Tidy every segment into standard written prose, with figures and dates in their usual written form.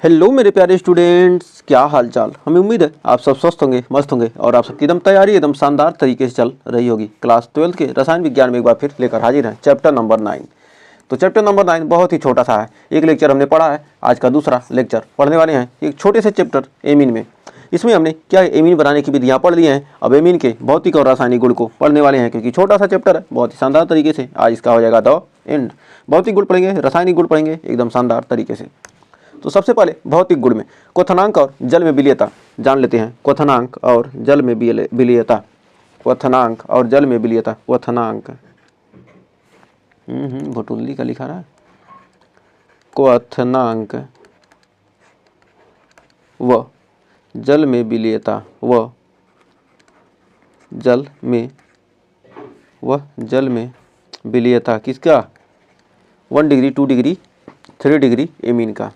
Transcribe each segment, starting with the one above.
Hello मेरे प्यारे students, क्या हाल चाल। हमें उम्मीद है आप सब स्वस्थ होंगे, मस्त होंगे और आप सबकी एकदम तैयारी एकदम शानदार तरीके से चल रही होगी। क्लास 12 के रसायन विज्ञान में एक बार फिर लेकर हाजिर हैं चैप्टर नंबर 9। तो चैप्टर नंबर 9 बहुत ही छोटा सा है। एक लेक्चर हमने पढ़ा है, आज का दूसरा लेक्चर पढ़ने वाले हैं एक छोटे से चैप्टर एमीन में। इसमें हमने क्या एमीन बनाने की विधियाँ पढ़ ली हैं। अब एमीन के भौतिक और रासायनिक गुण को पढ़ने वाले हैं, क्योंकि छोटा सा चैप्टर है, बहुत ही शानदार तरीके से आज इसका हो जाएगा द एंड। भौतिक गुण पढ़ेंगे, रासायनिक गुण पढ़ेंगे एकदम शानदार तरीके से। तो सबसे पहले भौतिक गुण में क्वथनांक और जल में विलीयता जान लेते हैं। क्वथनांक और जल में विलीयता, क्वथनांक और जल में विलीयता। क्वथनांक भुटुल्ली का लिखा रहा है। क्वथनांक व जल में विलीयता व जल में विलीयता किसका? 1 डिग्री, 2 डिग्री, 3 डिग्री एमीन का।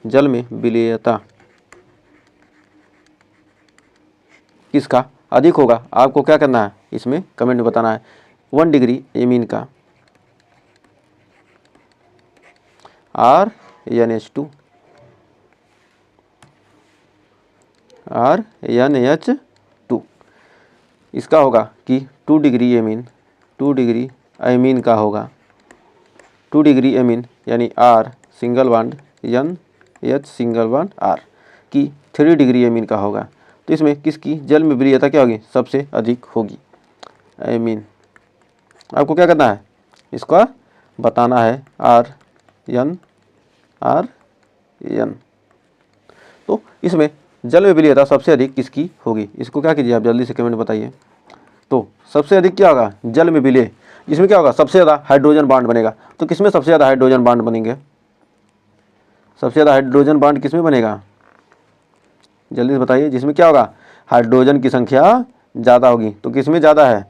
जल में विलीयता किसका अधिक होगा? आपको क्या करना है, इसमें कमेंट में बताना है। 1 डिग्री एमीन का RnH2 इसका होगा कि 2 डिग्री एमीन, 2 डिग्री एमीन का होगा। 2 डिग्री एमीन यानी R single bond NH single bond R की 3 डिग्री एमीन का होगा। तो इसमें किसकी जल में विलीयता क्या होगी? सबसे अधिक होगी एमीन। आपको क्या करना है, इसका बताना है RN। तो इसमें जल में विलीयता सबसे अधिक किसकी होगी? इसको क्या कीजिए आप जल्दी से कमेंट बताइए। तो सबसे अधिक क्या होगा? जल में विलीय। इसमें क्या होगा? सबसे ज़्यादा हाइड्रोजन बॉन्ड बनेगा। तो किसमें सबसे ज़्यादा हाइड्रोजन बॉन्ड बनेंगे? सबसे ज़्यादा हाइड्रोजन बॉन्ड किसमें बनेगा? जल्दी से बताइए। जिसमें क्या होगा? हाइड्रोजन की संख्या ज़्यादा होगी। तो किसमें ज़्यादा है?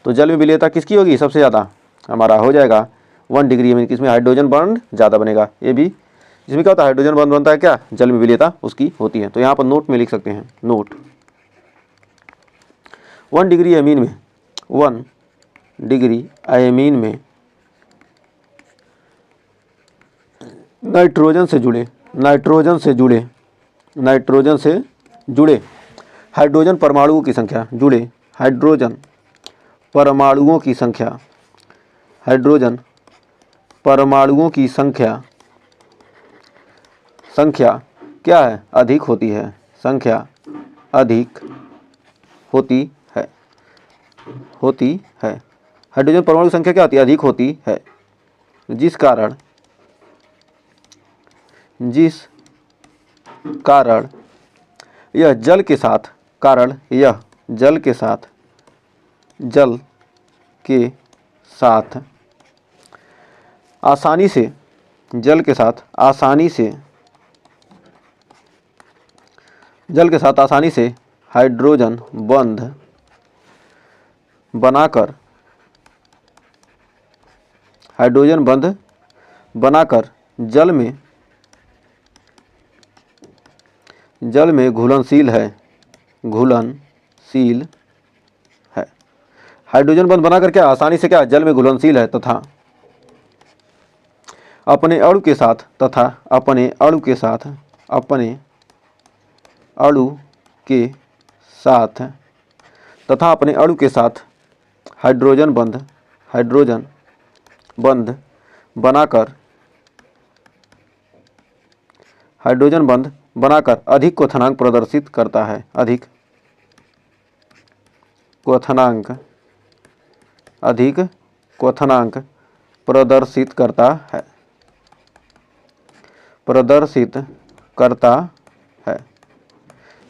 तो जल में विलीयता किसकी होगी सबसे ज़्यादा? हमारा हो जाएगा 1 डिग्री में, किसमें हाइड्रोजन बॉन्ड ज़्यादा बनेगा। ये भी जिसमें क्या होता है, हाइड्रोजन बॉन्ड बनता है क्या? जल में विलीयता उसकी होती है। तो यहाँ पर नोट में लिख सकते हैं, नोट 1 डिग्री एमीन में, 1 डिग्री एमीन में नाइट्रोजन से जुड़े हाइड्रोजन परमाणुओं की संख्या, हाइड्रोजन परमाणुओं की संख्या क्या है? अधिक होती है। संख्या अधिक होती है। हाइड्रोजन परमाणु की संख्या क्या होती है? अधिक होती है। जिस कारण यह जल के साथ आसानी से हाइड्रोजन बंध बनाकर जल में घुलनशील है। हाइड्रोजन बंध बनाकर क्या? आसानी से क्या? जल में घुलनशील है तथा अपने अणु के साथ हाइड्रोजन बंध बनाकर अधिक क्वथनांक प्रदर्शित करता है। अधिक क्वथनांक प्रदर्शित करता है।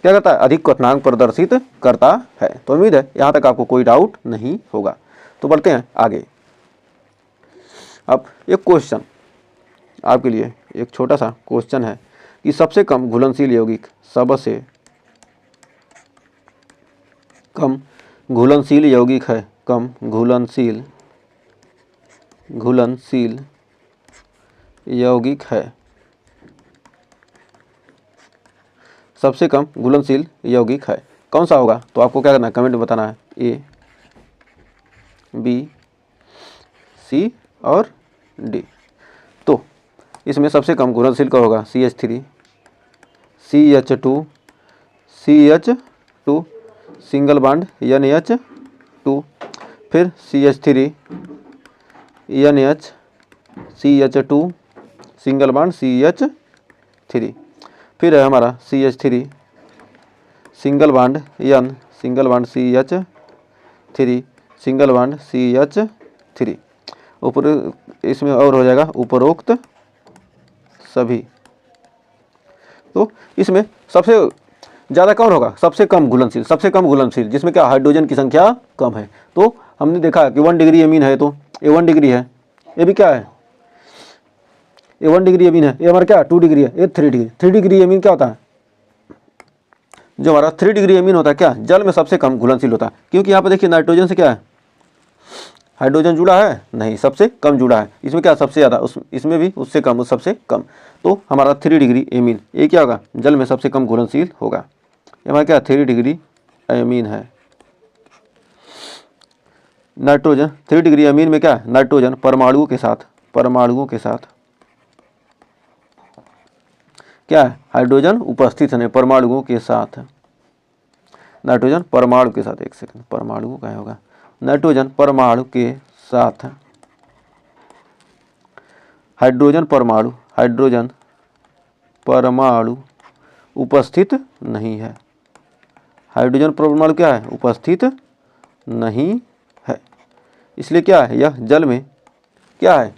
क्या करता है? अधिक क्वथनांक प्रदर्शित करता है। तो उम्मीद है यहाँ तक आपको कोई डाउट नहीं होगा। तो बढ़ते हैं आगे। अब एक क्वेश्चन आपके लिए, एक छोटा सा क्वेश्चन है कि सबसे कम घुलनशील यौगिक है। सबसे कम घुलनशील यौगिक है कौन सा होगा? तो आपको क्या करना है, कमेंट में बताना है। A, B, C और D। तो इसमें सबसे कम घुलनशील का होगा CH3, CH2 single bond NH2, फिर CH3 NH, CH2 single bond CH3, फिर है हमारा CH3 single bond N, single bond CH3 single bond CH3। ऊपर इसमें और हो जाएगा उपरोक्त सभी। तो इसमें सबसे ज़्यादा कौन होगा? सबसे कम घुलनशील, सबसे कम घुलनशील जिसमें क्या हाइड्रोजन की संख्या कम है। तो हमने देखा कि 1 डिग्री एमीन है तो ये 1 डिग्री है, ये भी क्या है, ये 1 डिग्री एमीन है, ये हमारा क्या 2 डिग्री है, ये 3 डिग्री। 3 डिग्री एमीन क्या होता है? जो हमारा 3 डिग्री एमीन होता है क्या जल में सबसे कम घुलनशील होता है, क्योंकि यहाँ पे देखिए नाइट्रोजन से क्या है, हाइड्रोजन जुड़ा है नहीं, सबसे कम जुड़ा है। इसमें क्या सबसे ज़्यादा, इसमें भी उससे कम, उस सबसे कम। तो हमारा 3 डिग्री एमीन ये क्या होगा, जल में सबसे कम घुलनशील होगा। ये हमारा क्या 3 डिग्री एमीन है। नाइट्रोजन 3 डिग्री एमीन में क्या है, नाइट्रोजन परमाणुओं के साथ क्या है, हाइड्रोजन उपस्थित है, परमाणुओं के साथ, नाइट्रोजन परमाणु के साथ, एक सेकंड, परमाणु क्या होगा, नाइट्रोजन परमाणु के साथ, हाइड्रोजन परमाणु उपस्थित नहीं है, हाइड्रोजन परमाणु क्या है, उपस्थित नहीं है। इसलिए क्या है, यह जल में क्या है,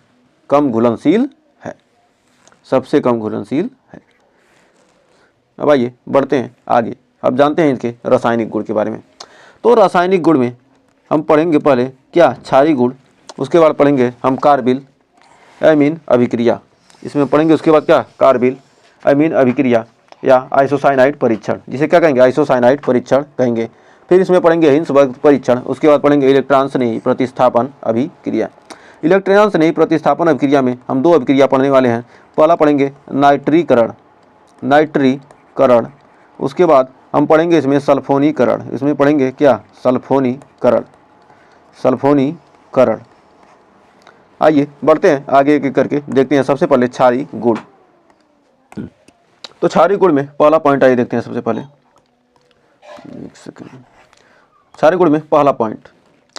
कम घुलनशील है, सबसे कम घुलनशील है। अब आइए बढ़ते हैं आगे, अब जानते हैं इसके रासायनिक गुण के बारे में। तो रासायनिक गुण में हम पढ़ेंगे पहले क्या, क्षारीय गुण, उसके बाद पढ़ेंगे हम कार्बिल एमीन अभिक्रिया, इसमें पढ़ेंगे उसके बाद क्या, कार्बिल एमीन अभिक्रिया या आइसोसाइनाइड परीक्षण, जिसे क्या कहेंगे, आइसोसाइनाइड परीक्षण कहेंगे। फिर इसमें पढ़ेंगे हिंसबर्ग परीक्षण, उसके बाद पढ़ेंगे इलेक्ट्रॉन स्नेही प्रतिस्थापन अभिक्रिया। इलेक्ट्रॉन स्नेही प्रतिस्थापन अभिक्रिया में हम 2 अभिक्रिया पढ़ने वाले हैं। पहला पढ़ेंगे नाइट्रीकरण, उसके बाद हम पढ़ेंगे इसमें सल्फोनीकरण, इसमें पढ़ेंगे क्या, सल्फोनीकरण। आइए बढ़ते हैं आगे एक करके देखते हैं। सबसे पहले क्षारीय गुण। तो क्षारीय गुण में पहला पॉइंट आइए देखते हैं। सबसे पहले एक सेकंड, क्षारीय गुण में पहला पॉइंट,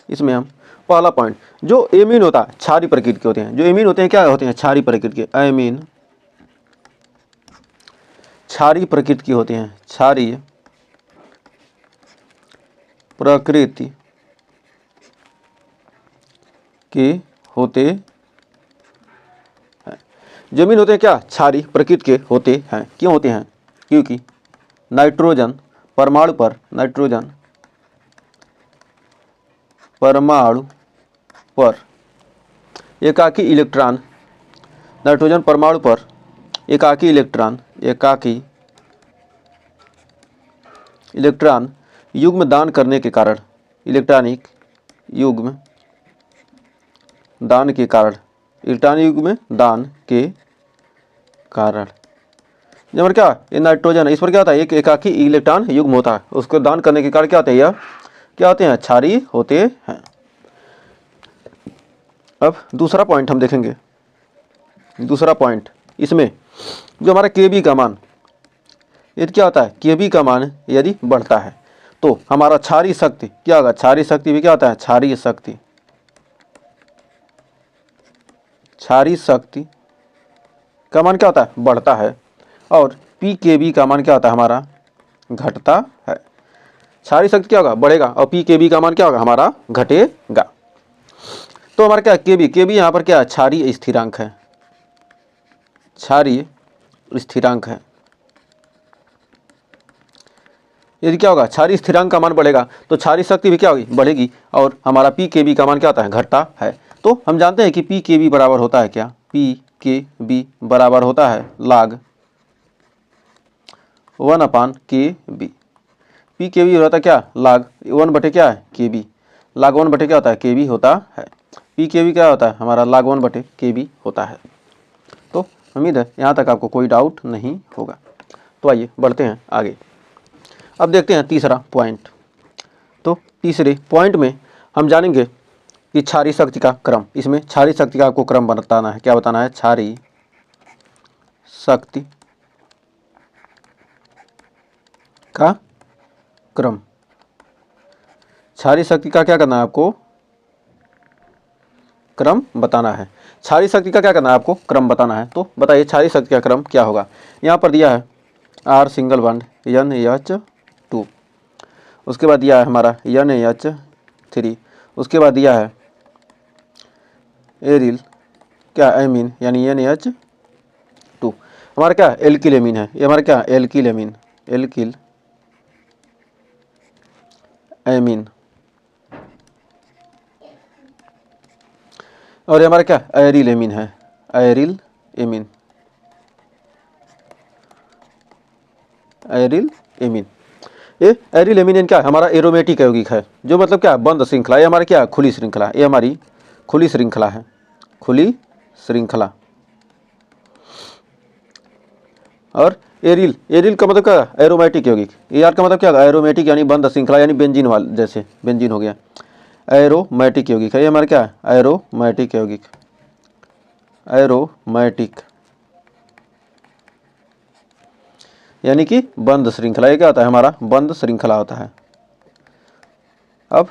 इसमें हम पहला पॉइंट, जो एमीन होता है क्षारीय प्रकृति के होते हैं, जो एमीन होते हैं क्या होते हैं, क्षारीय प्रकृति के, एमीन क्षारीय प्रकृति के होते हैं, क्षारीय प्रकृति के होते हैं। जमीन होते हैं क्या, क्षारीय प्रकृति के होते हैं। क्यों होते हैं, क्योंकि नाइट्रोजन परमाणु पर एकाकी इलेक्ट्रॉन, नाइट्रोजन परमाणु पर एकाकी इलेक्ट्रॉन युग्म दान करने के कारण, इलेक्ट्रॉनिक युग्म दान के कारण, इलेक्ट्रॉनिक युग्म दान के कारण, जब क्या ये नाइट्रोजन है, इस पर क्या होता है, एक एकाकी इलेक्ट्रॉन युग्म होता है, उसको दान करने के कारण क्या होता है, यह क्या होते हैं, क्षारीय होते हैं। अब दूसरा पॉइंट हम देखेंगे। दूसरा पॉइंट, इसमें जो हमारा Kb का मान, यदि क्या होता है, Kb का मान यदि बढ़ता है तो हमारा क्षारीय शक्ति क्या होगा, क्षारीय शक्ति भी क्या होता है, क्षारीय शक्ति का मान क्या होता है, बढ़ता है, और pKb का मान क्या होता है, हमारा घटता है। क्षारीय शक्ति क्या होगा, बढ़ेगा, और pKb का मान क्या होगा, हमारा घटेगा। तो हमारा क्या Kb यहाँ पर क्या है, क्षारीय स्थिरांक है, यदि क्या होगा, क्षारीय स्थिरांक का मान बढ़ेगा तो क्षारीय शक्ति भी क्या होगी, बढ़ेगी, और हमारा pKb का मान क्या होता है, घटता है। तो हम जानते हैं कि pKb बराबर होता है क्या, pKb बराबर होता है log 1/Kb। pKb होता है क्या, log 1 बटे क्या है, Kb, log 1 बटे क्या होता है, Kb होता है। pKb क्या होता है, हमारा log 1 बटे Kb होता है। तो उम्मीद है यहाँ तक आपको कोई डाउट नहीं होगा। तो आइए बढ़ते हैं आगे। अब देखते हैं तीसरा पॉइंट। तो तीसरे पॉइंट में हम जानेंगे कि क्षारीय शक्ति का क्रम। इसमें क्षारीय शक्ति का आपको क्रम बताना है। क्या बताना है, क्षारीय शक्ति का क्रम। क्षारीय शक्ति का क्या करना है आपको, क्रम बताना है। क्षारीय शक्ति का क्या करना है आपको, क्रम बताना है। तो बताइए क्षारीय शक्ति का क्रम क्या होगा। यहाँ पर दिया है R सिंगल बॉन्ड NH2, उसके बाद दिया है हमारा NH3, उसके बाद दिया है एरिल क्या एमीन यानी NH2, हमारा क्या एल्किल एमीन है, ये हमारा क्या एल्किल एमीन, एल्किल एमीन, और ये हमारा क्या एरिल एमीन है, एरिल एमीन, एरिल एमीन। ये एरिल एमीन क्या है, हमारा एरोमेटिक यौगिक है, जो मतलब क्या बंद श्रृंखला, ये हमारी क्या खुली श्रृंखला, ये हमारी खुली श्रृंखला है, खुली श्रृंखला। और एरिल, एरिल का मतलब क्या, एरोमेटिक यौगिक, AR का मतलब क्या, एरोमेटिक यानी बंद श्रृंखला, यानी बेंजीन वाले, जैसे बेंजीन हो गया, एरोमेटिक यौगिक है, ये हमारा क्या है एरोमेटिक यौगिक, एरोमेटिक यानी कि बंद श्रृंखला। ये क्या होता है, हमारा बंद श्रृंखला होता है। अब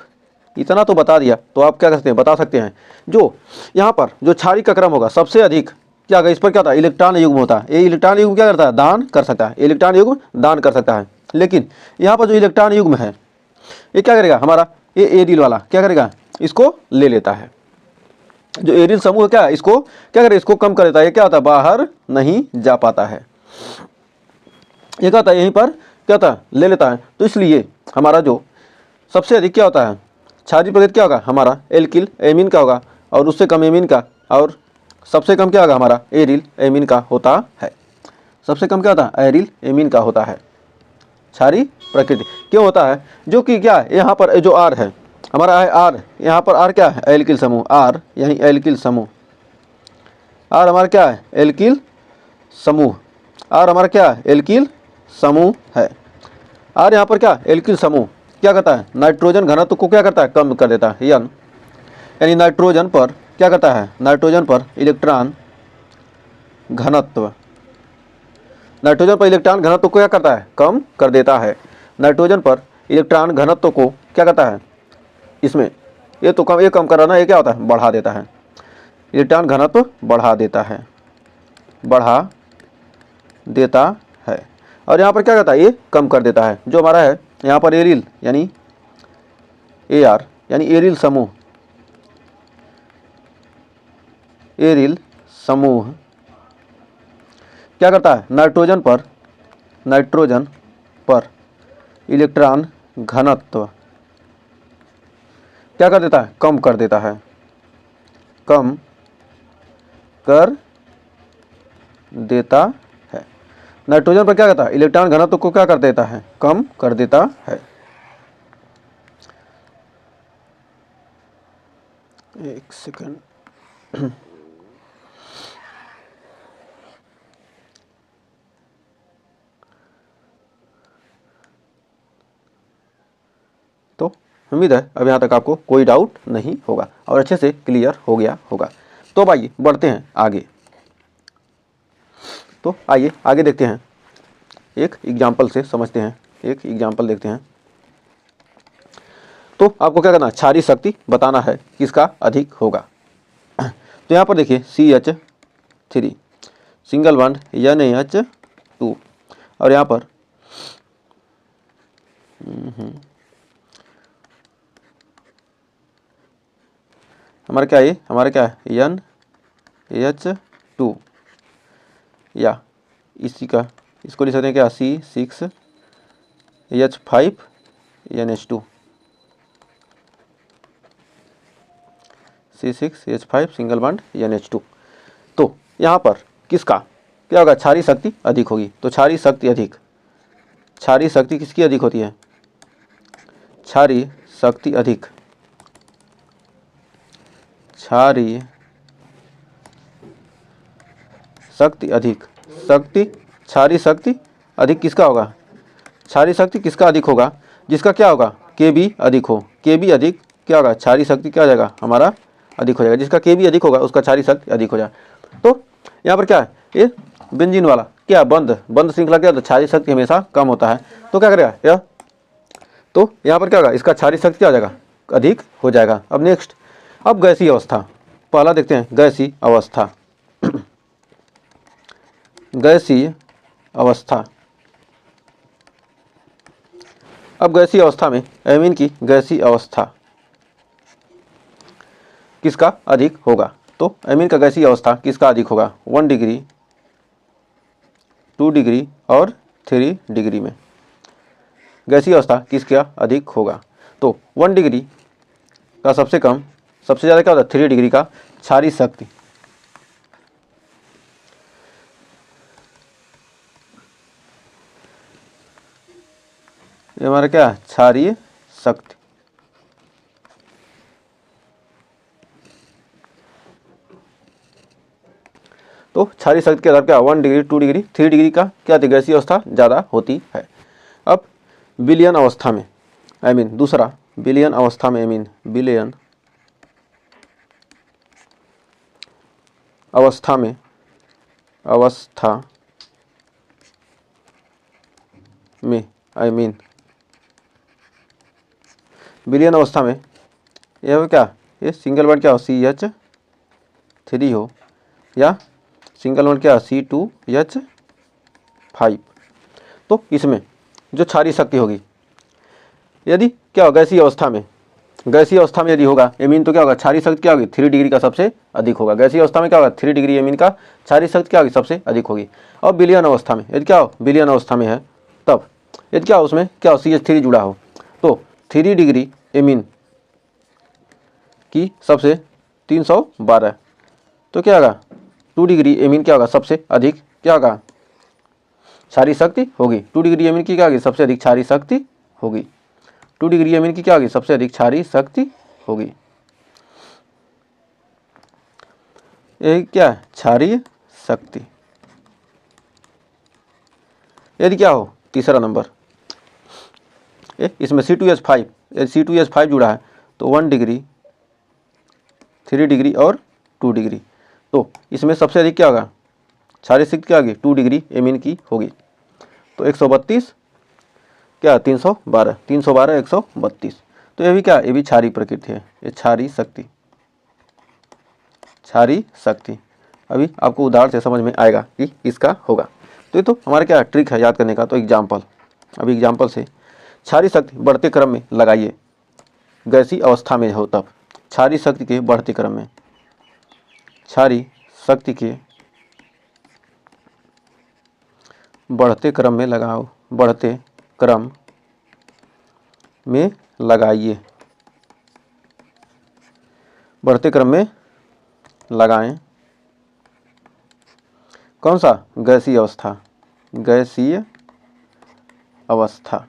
इतना तो बता दिया, तो आप क्या कर सकते हैं, बता सकते हैं जो यहाँ पर जो क्षारीय का क्रम होगा सबसे अधिक क्या होगा, इस पर क्या होता है इलेक्ट्रॉन युग्म होता है। ये इलेक्ट्रॉन युग्म क्या करता है, दान कर सकता है, इलेक्ट्रॉन युग्म दान कर सकता है। लेकिन यहाँ पर जो इलेक्ट्रॉन युग्म है ये क्या करेगा, हमारा ये एरिल वाला क्या करेगा, इसको ले लेता है। जो एरिल समूह क्या है, इसको क्या करेगा, इसको कम कर देता है। ये क्या होता है, बाहर नहीं जा पाता है, ये क्या होता है, यहीं पर क्या होता है ले लेता है। तो इसलिए हमारा जो सबसे अधिक क्या होता है क्षारीय प्रकृति क्या होगा, हमारा एल्किल एमीन का होगा, और उससे कम एमीन का, और सबसे कम क्या होगा, हमारा एरिल एमीन का होता है। सबसे कम क्या होता है, एरिल एमीन का होता है क्षारीय प्रकृति। क्यों होता है, जो कि क्या है यहाँ पर जो R है हमारा है R, यहाँ पर R क्या है एल्किल समूह, R यानी एल्किल समूह, R हमारा क्या है एल्किल समूह, R हमारा क्या है एल्किल समूह है। R यहाँ पर क्या एल्किल समूह क्या करता है, नाइट्रोजन घनत्व को क्या करता है, कम कर देता है, यानी नाइट्रोजन पर क्या करता है, नाइट्रोजन पर इलेक्ट्रॉन घनत्व, नाइट्रोजन पर इलेक्ट्रॉन घनत्व को क्या करता है, कम कर देता है। नाइट्रोजन पर इलेक्ट्रॉन घनत्व को क्या करता है, इसमें ये तो कम, ये कम कर रहा ना, ये क्या होता है बढ़ा देता है, इलेक्ट्रॉन घनत्व बढ़ा देता है, बढ़ा देता है। और यहाँ पर क्या करता है, ये कम कर देता है। जो हमारा है यहाँ पर एरिल यानी AR यानी एरिल समूह, एरिल समूह क्या करता है, नाइट्रोजन पर इलेक्ट्रॉन घनत्व क्या कर देता है, कम कर देता है, कम कर देता है। नाइट्रोजन पर क्या करता है, इलेक्ट्रॉन घनत्व को क्या कर देता है, कम कर देता है। एक सेकंड, तो उम्मीद है अब यहाँ तक आपको कोई डाउट नहीं होगा और अच्छे से क्लियर हो गया होगा। तो अब आइए बढ़ते हैं आगे। तो आइए आगे देखते हैं, एक एग्जाम्पल से समझते हैं, एक एग्जाम्पल देखते हैं। तो आपको क्या करना है, क्षारीय शक्ति बताना है किसका अधिक होगा। तो यहाँ पर देखिए CH3 सिंगल बॉन्ड NH2, और यहाँ पर हमारा क्या है, हमारा क्या है NH2, या इसी का इसको लिख सकते हैं क्या C6H5NH2, C6H5 single bond NH2। तो यहाँ पर किसका क्या होगा, क्षारीय शक्ति अधिक होगी। तो क्षारीय शक्ति अधिक, क्षारीय शक्ति किसकी अधिक होती है, क्षारीय शक्ति अधिक, क्षारीय शक्ति अधिक, क्षारीय शक्ति अधिक किसका होगा, क्षारीय शक्ति किसका अधिक होगा, जिसका क्या होगा Kb अधिक हो, Kb अधिक क्या होगा, क्षारीय शक्ति क्या हो जाएगा हमारा अधिक हो जाएगा, जिसका Kb अधिक होगा उसका क्षारीय शक्ति अधिक हो जाएगा। तो यहाँ पर क्या है, ये बेंजीन वाला क्या बंद बंद श्रृंखला क्या होता है, क्षारीय शक्ति हमेशा कम होता है, तो क्या करेगा यह, तो यहाँ पर क्या होगा, इसका क्षारीय शक्ति क्या हो जाएगा, अधिक हो जाएगा। अब नेक्स्ट, अब गैसीय अवस्था, पहला देखते हैं गैसीय अवस्था। गैसीय अवस्था, अब गैसीय अवस्था में एमीन की गैसीय अवस्था किसका अधिक होगा, तो एमीन का गैसीय अवस्था किसका अधिक होगा, 1 डिग्री 2 डिग्री और 3 डिग्री में गैसीय अवस्था किसका अधिक होगा, तो 1 डिग्री का सबसे कम, सबसे ज़्यादा क्या होता है 3 डिग्री का क्षारीय शक्ति, ये हमारा क्या क्षारीय शक्ति। तो क्षारीय शक्ति के आधार क्या 1 डिग्री 2 डिग्री 3 डिग्री का क्या गैसीय अवस्था ज़्यादा होती है। अब विलयन अवस्था में एमीन, दूसरा विलयन अवस्था में एमीन, विलयन अवस्था में एमीन, विलयन अवस्था में यह क्या, ये सिंगल बॉन्ड क्या हो CH3 हो या सिंगल बॉन्ड क्या C2H5, तो इसमें जो क्षारीय शक्ति होगी, यदि क्या होगा गैसीय अवस्था में, गैसीय अवस्था में यदि होगा एमीन, तो क्या होगा क्षारीय शक्ति क्या होगी 3 डिग्री का सबसे अधिक होगा। गैसीय अवस्था में क्या होगा 3 डिग्री एमीन का क्षारीय शक्ति क्या होगी सबसे अधिक होगी। और विलयन अवस्था में यदि क्या हो, विलयन अवस्था में है तब यदि क्या हो उसमें क्या हो CH3 जुड़ा हो, तो 3 डिग्री एमीन की सबसे 312, तो क्या होगा 2 डिग्री एमीन क्या होगा सबसे अधिक क्या होगा क्षारीय शक्ति होगी, 2 डिग्री एमीन की क्या होगी सबसे अधिक क्षारीय शक्ति होगी, 2 डिग्री एमीन की क्या होगी सबसे अधिक क्षारीय शक्ति होगी। ये क्या है क्षारीय शक्ति। यदि क्या हो तीसरा नंबर, इसमें C2H5, यदि C2H5 जुड़ा है तो 1 डिग्री 3 डिग्री और 2 डिग्री, तो इसमें सबसे अधिक क्या होगा क्षारीय शक्ति क्या होगी 2 डिग्री एमीन की होगी, तो 132 क्या 312 312 132, तो ये भी क्या, ये भी क्षारीय प्रकृति है, ये क्षारीय शक्ति, क्षारीय शक्ति। अभी आपको उदाहरण से समझ में आएगा कि इसका होगा। तो ये तो हमारा क्या ट्रिक है याद करने का, तो एग्जाम्पल, अभी एग्जाम्पल से क्षारीय शक्ति बढ़ते क्रम में लगाइए, गैसीय अवस्था में हो तब क्षारीय शक्ति के बढ़ते क्रम में, क्षारीय शक्ति के बढ़ते क्रम में लगाओ, बढ़ते क्रम में लगाइए, बढ़ते क्रम में लगाएं, कौन सा गैसीय अवस्था, गैसीय अवस्था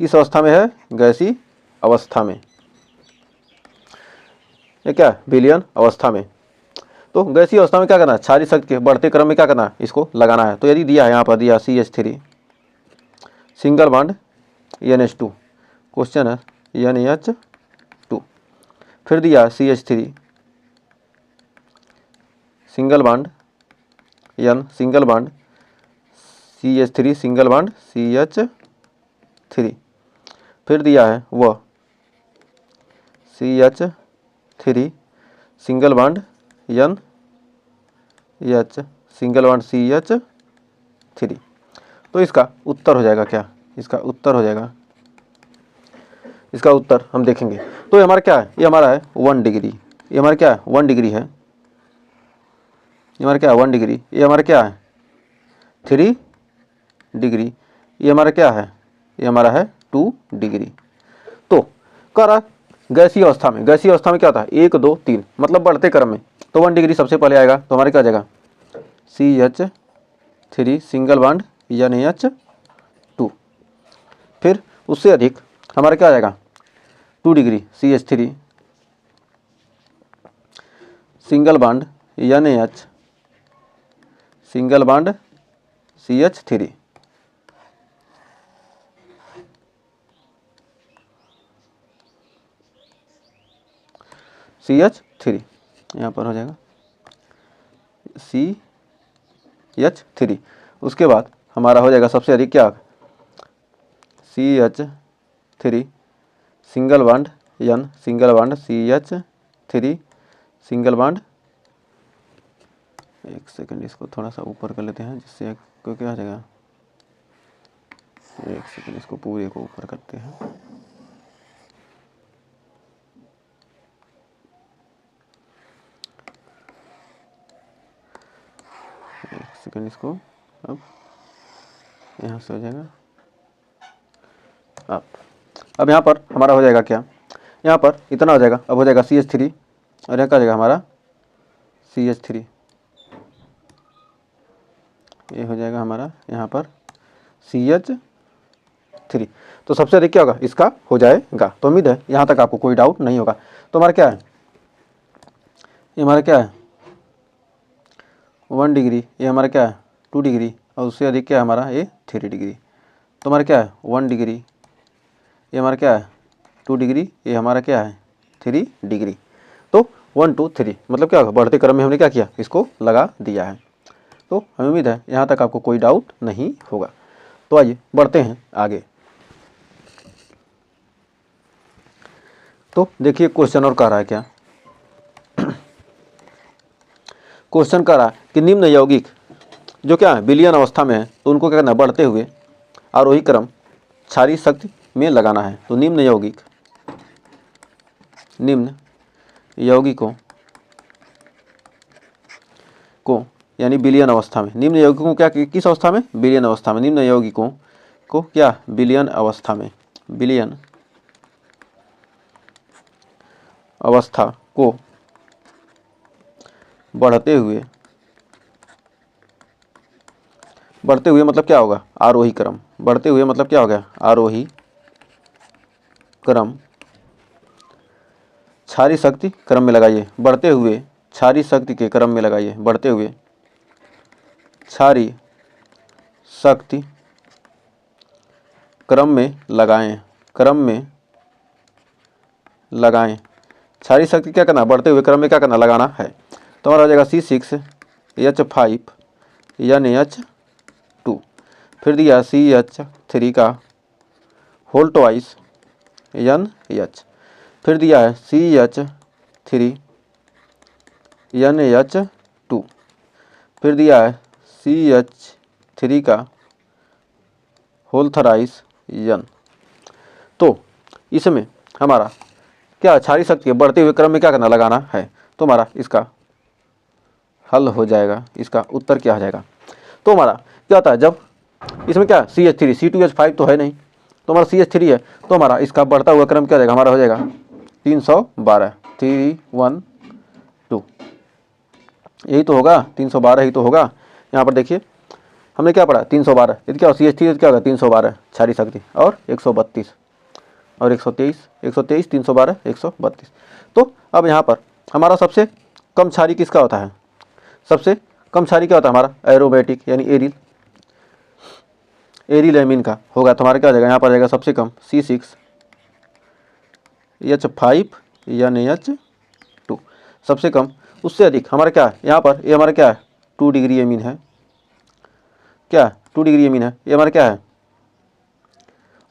किस अवस्था में है, गैसीय अवस्था में, ये क्या विलयन अवस्था में। तो गैसीय अवस्था में क्या करना है, क्षारीय शक्ति के बढ़ते क्रम में क्या करना है, इसको लगाना है। तो यदि दिया है यहाँ पर दिया CH3 single bond NH2, question है NH2, फिर दिया CH3 single bond single bond CH3 single bond CH3, फिर दिया है वह CH3 single bond NH single bond CH3, तो इसका उत्तर हो जाएगा क्या, इसका उत्तर हो जाएगा, इसका उत्तर हम देखेंगे। तो ये हमारा क्या है, ये हमारा है 1 डिग्री, ये हमारा क्या है 1 डिग्री है, ये हमारा क्या है 1 डिग्री, ये हमारा क्या है 3 डिग्री, ये हमारा क्या है, ये हमारा है 2 डिग्री। तो कह रहा गैसीय अवस्था में, गैसीय अवस्था में क्या होता है 1 2 3 मतलब बढ़ते क्रम में, तो 1 डिग्री सबसे पहले आएगा, तो हमारे क्या आ जाएगा CH3 सिंगल बॉन्ड NH2, फिर उससे अधिक हमारा क्या आ जाएगा 2 degree CH3 single bond NH single bond CH3, CH3 यहाँ पर हो जाएगा CH3। उसके बाद हमारा हो जाएगा सबसे अधिक क्या, CH3 single bond N, single bond CH3 single bond, एक सेकंड इसको थोड़ा सा ऊपर कर लेते हैं जिससे को क्या आ जाएगा, एक सेकंड इसको पूरे को ऊपर करते हैं। एक सेकंड इसको अब यहाँ से हो जाएगा। अब यहाँ पर हमारा हो जाएगा क्या, यहाँ पर इतना हो जाएगा, अब हो जाएगा CH3 और यहाँ का हो जाएगा हमारा CH3, ये हो जाएगा हमारा यहाँ पर CH3। तो सबसे अधिक क्या होगा, इसका हो जाएगा। तो उम्मीद है यहाँ तक आपको कोई डाउट नहीं होगा। तो हमारा क्या है, ये हमारा क्या है 1 डिग्री, ये हमारा क्या है 2 डिग्री, और उससे अधिक क्या है हमारा ये 3 डिग्री। तो हमारा क्या है 1 डिग्री, ये हमारा क्या है 2 डिग्री, ये हमारा क्या है 3 डिग्री। तो 1 2 3 मतलब क्या होगा, बढ़ते क्रम में हमने क्या किया, इसको लगा दिया है। तो हमें उम्मीद है यहाँ तक आपको कोई डाउट नहीं होगा। तो आइए बढ़ते हैं आगे। तो देखिए क्वेश्चन और कह रहा है क्या, क्वेश्चन कह रहा है कि निम्न यौगिक जो क्या है विलयन अवस्था में है, तो उनको क्या करना है, बढ़ते हुए आरोही क्रम क्षारीय शक्ति में लगाना है। तो निम्न यौगिकों को यानी विलयन अवस्था में, निम्न यौगिकों को क्या किस अवस्था में, विलयन अवस्था में, निम्न यौगिकों को क्या विलयन अवस्था में, विलयन अवस्था को बढ़ते हुए मतलब क्या होगा, आरोही क्रम, बढ़ते हुए मतलब क्या हो गया, आरोही क्रम क्षारीय शक्ति क्रम में लगाइए, बढ़ते हुए क्षारीय शक्ति के क्रम में लगाइए, बढ़ते हुए क्षारीय शक्ति क्रम में लगाएं, क्षारीय शक्ति क्या करना, बढ़ते हुए क्रम में क्या करना, लगाना है। तो हमारा हो जाएगा C6H5NH2, फिर दिया CH3 का होल ट्वाइस NH, फिर दिया है CH3NH2, फिर दिया है CH3 का होल थराइस N। तो इसमें हमारा क्या क्षारीय शक्ति के बढ़ते हुए क्रम में क्या करना, लगाना है। तो हमारा इसका हल हो जाएगा, इसका उत्तर क्या हो जाएगा। तो हमारा क्या होता है, जब इसमें क्या CH3 C2H5 तो है नहीं, तो हमारा CH3 है, तो हमारा इसका बढ़ता हुआ क्रम क्या हो जाएगा, हमारा हो जाएगा 312 312, यही तो होगा 312 ही तो होगा। यहाँ पर देखिए हमने क्या पढ़ा 312, यदि क्या CH3 क्या होगा 312 क्षारीय शक्ति, और 132 और 123 312 132। तो अब यहाँ पर हमारा सबसे कम क्षारीय किसका होता है, सबसे कम क्षारीय क्या होता है हमारा, एरोमेटिक यानी एरिल एमीन का होगा। तो हमारा क्या हो जाएगा, यहाँ पर जाएगा सबसे कम C6H5NH2 सबसे कम, उससे अधिक हमारा क्या है, यहाँ पर ये हमारा क्या है 2 डिग्री एमीन है, क्या 2 डिग्री एमीन है, ये हमारा क्या है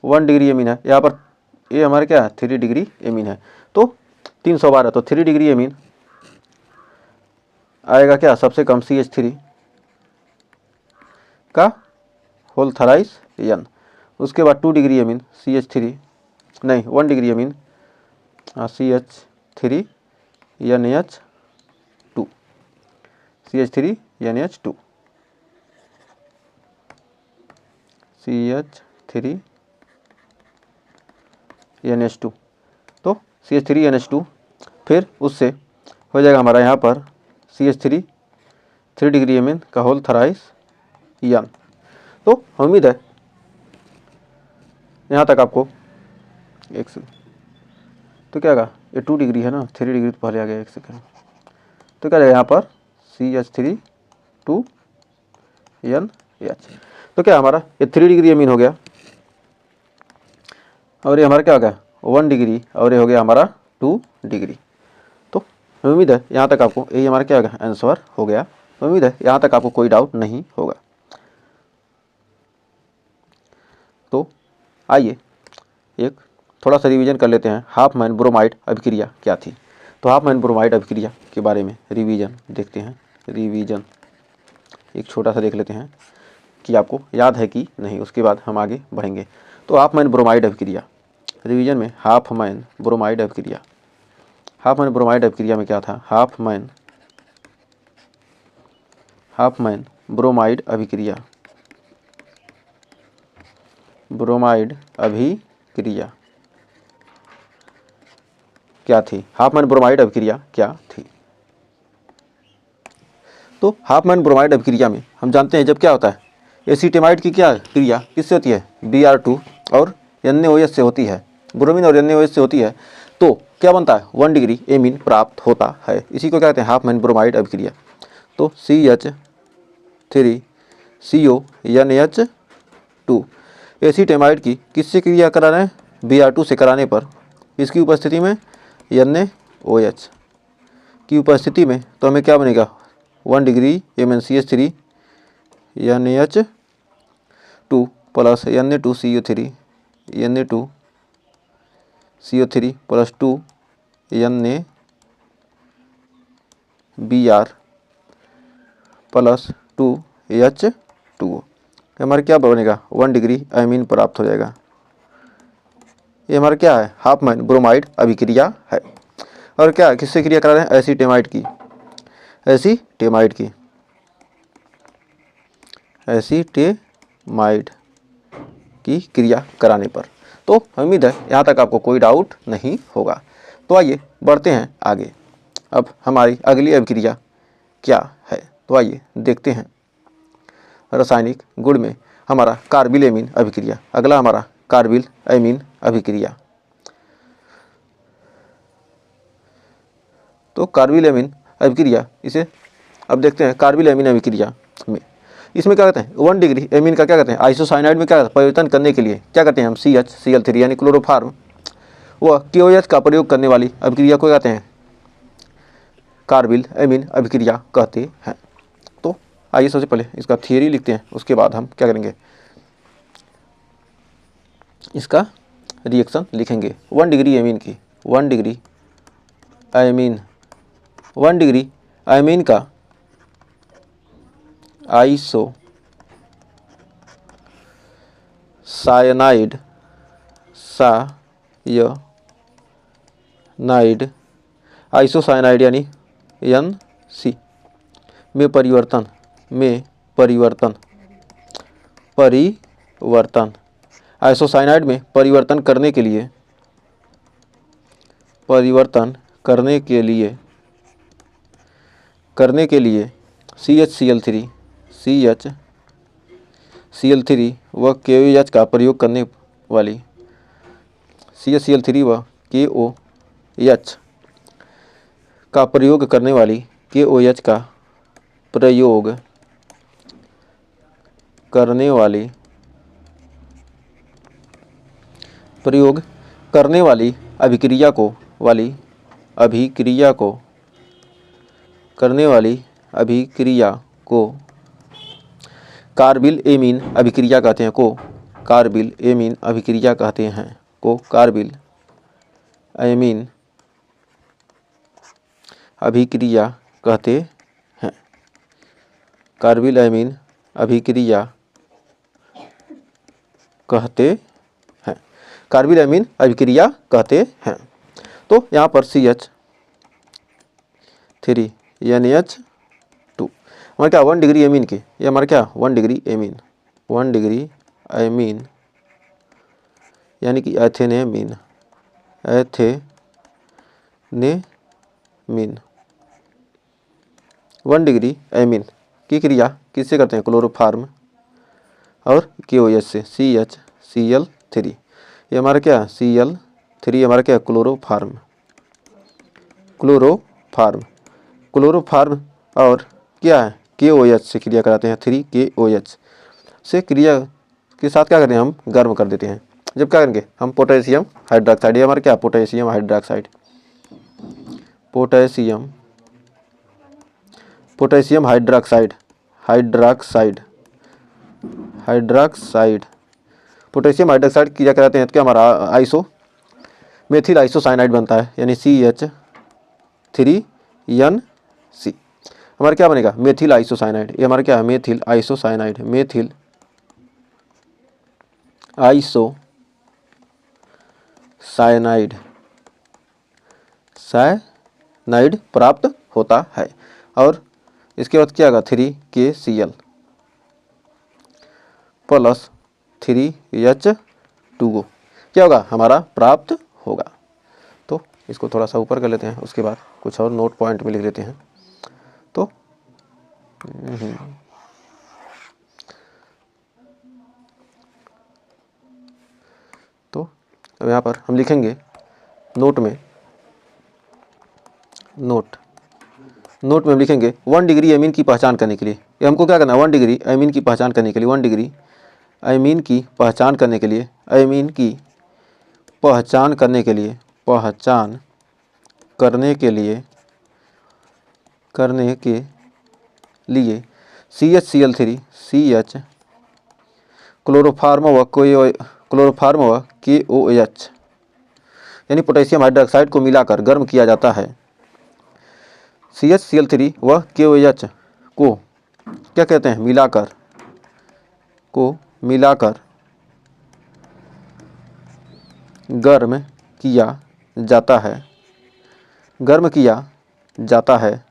1 डिग्री एमीन है, यहाँ पर ये हमारा क्या है 3 डिग्री एमीन है। तो 312 तो 3 डिग्री एमीन आएगा क्या, सबसे कम CH3 का होल थराइस N, उसके बाद 2 डिग्री एमीन CH3 नहीं 1 degree amine CH3NH2 CH3NH2 CH3NH2, तो CH3NH2, फिर उससे हो जाएगा हमारा यहाँ पर CH3 3 डिग्री एमीन का होल थराइस N। तो उम्मीद है यहाँ तक आपको एक सेकंड, तो क्या होगा ये 2 डिग्री है ना, 3 डिग्री तो पहले आ गया, एक सेकंड, तो क्या जाएगा यहाँ पर CH3NH। तो क्या हमारा ये 3 डिग्री एमीन हो गया, और ये हमारा क्या हो गया 1 डिग्री, और ये हो गया हमारा 2 डिग्री। तो उम्मीद है यहाँ तक आपको यही हमारा क्या होगा आंसर हो गया उम्मीद है यहाँ तक आपको कोई डाउट नहीं होगा। तो आइए एक थोड़ा सा रिवीजन कर लेते हैं, हाफमैन ब्रोमाइड अभिक्रिया क्या थी। तो हाफमैन ब्रोमाइड अभिक्रिया के बारे में रिवीजन देखते हैं। रिवीजन एक छोटा सा देख लेते हैं कि आपको याद है कि नहीं, उसके बाद हम आगे बढ़ेंगे। तो हाफमैन ब्रोमाइड अभिक्रिया रिवीजन में, हाफमैन ब्रोमाइड अभिक्रिया, हाफमैन ब्रोमाइड अभिक्रिया में क्या था, हाफमैन ब्रोमाइड अभिक्रिया, ब्रोमाइड अभिक्रिया क्या थी, हाफमैन ब्रोमाइड अभिक्रिया क्या थी। तो हाफमैन ब्रोमाइड अभिक्रिया में हम जानते हैं जब क्या होता है, एसीटेमाइड की क्या क्रिया किससे होती है, Br2 और NaOH से होती है, ब्रोमीन और NaOH से होती है। तो क्या बनता है, 1 डिग्री एमीन प्राप्त होता है। इसी को क्या कहते हैं, हाफमैन ब्रोमाइड अभिक्रिया। तो CH3CO NH2 एसीटेमाइड की किससे क्रिया करा रहे हैं, Br2 से कराने पर, इसकी उपस्थिति में NaOH की उपस्थिति में, तो हमें क्या बनेगा, 1 degree MnCH3 NH2 plus Na2CO3 Na2CO3 plus 2 NaBr plus 2H2O, हमारा क्या बनेगा, 1 डिग्री एमीन प्राप्त हो जाएगा। ये हमारा क्या है, हाफमैन ब्रोमाइड अभिक्रिया है। और क्या किससे क्रिया करा रहे हैं, एसीटेमाइड की, एसीटेमाइड की क्रिया कराने पर। तो उम्मीद है यहाँ तक आपको कोई डाउट नहीं होगा। तो आइए बढ़ते हैं आगे। अब हमारी अगली अभिक्रिया क्या है, तो आइए देखते हैं। रासायनिक गुण में हमारा कार्बिल एमीन अभिक्रिया, अगला हमारा कार्बिल एमीन अभिक्रिया। तो कार्बिल एमीन अभिक्रिया, इसे अब देखते हैं। कार्बिल एमीन अभिक्रिया में इसमें क्या कहते हैं, 1 डिग्री एमीन का क्या कहते हैं, आइसोसाइनाइड में क्या परिवर्तन करने के लिए क्या करते हैं हम, CH Cl3 यानी क्लोरोफार्म व KOH का प्रयोग करने वाली अभिक्रिया को कहते हैं कार्बिल एमीन अभिक्रिया कहते हैं। तो आइए सबसे पहले इसका थियरी लिखते हैं, उसके बाद हम क्या करेंगे, इसका रिएक्शन लिखेंगे। 1 डिग्री एमीन की, 1 डिग्री एमीन का आइसोसायनाइड आइसोसायनाइड यानी NC में परिवर्तन आइसोसायनाइड में परिवर्तन करने के लिए CHCl3 व KOH का प्रयोग करने वाली CHCl3 व KOH का प्रयोग करने वाली KOH का प्रयोग करने वाली अभिक्रिया को कार्बिल एमीन अभिक्रिया कहते हैं, कार्बिल एमीन अभिक्रिया कहते हैं, कार्बिल एमीन अभिक्रिया कहते हैं, कार्बिल एमीन अभिक्रिया कहते हैं, कार्बिल एमीन अभिक्रिया कहते हैं। तो यहाँ पर CH3 NH2 हमारे क्या 1 डिग्री एमीन के, ये हमारे क्या 1 डिग्री एमीन यानी कि एथेनेमीन 1 डिग्री एमीन की क्रिया किससे करते हैं, क्लोरोफार्म और KOH से, CHCl3, ये हमारा क्या Cl3 हमारा क्या क्लोरोफार्म और क्या है KOH से क्रिया कराते हैं, 3 KOH से क्रिया के साथ क्या करते हैं, हम गर्म कर देते हैं। जब क्या करेंगे हम पोटेशियम हाइड्रोक्साइड, ये हमारा क्या potassium potassium hydroxide, hydroxide, hydroxide, potassium hydroxide की क्या कहते हैं, तो क्या हमारा आइसो मेथिल आइसोसाइनाइड बनता है, यानी CH3NC। हमारा क्या बनेगा, मेथिल आइसोसाइनाइड। ये हमारा क्या है, methyl isocyanide, methyl isocyanide, cyanide प्राप्त होता है। और इसके बाद क्या होगा, 3KCl प्लस 3H2O क्या होगा, हमारा प्राप्त होगा। तो इसको थोड़ा सा ऊपर कर लेते हैं, उसके बाद कुछ और नोट पॉइंट में लिख लेते हैं। तो अब यहाँ पर हम लिखेंगे नोट में, नोट में हम लिखेंगे 1 डिग्री एमीन की पहचान करने के लिए। ये हमको क्या करना है, 1 डिग्री एमीन की पहचान करने के लिए, 1 डिग्री एमीन की पहचान करने के लिए, एमीन की पहचान करने के लिए, पहचान करने के लिए, करने के लिए CHCl3 CH क्लोरोफार्म व KOH यानी पोटेशियम हाइड्रोक्साइड को मिलाकर गर्म किया जाता है। CHCl3 व KOH को क्या कहते हैं, मिलाकर, को मिलाकर गर्म किया जाता है, गर्म किया जाता है,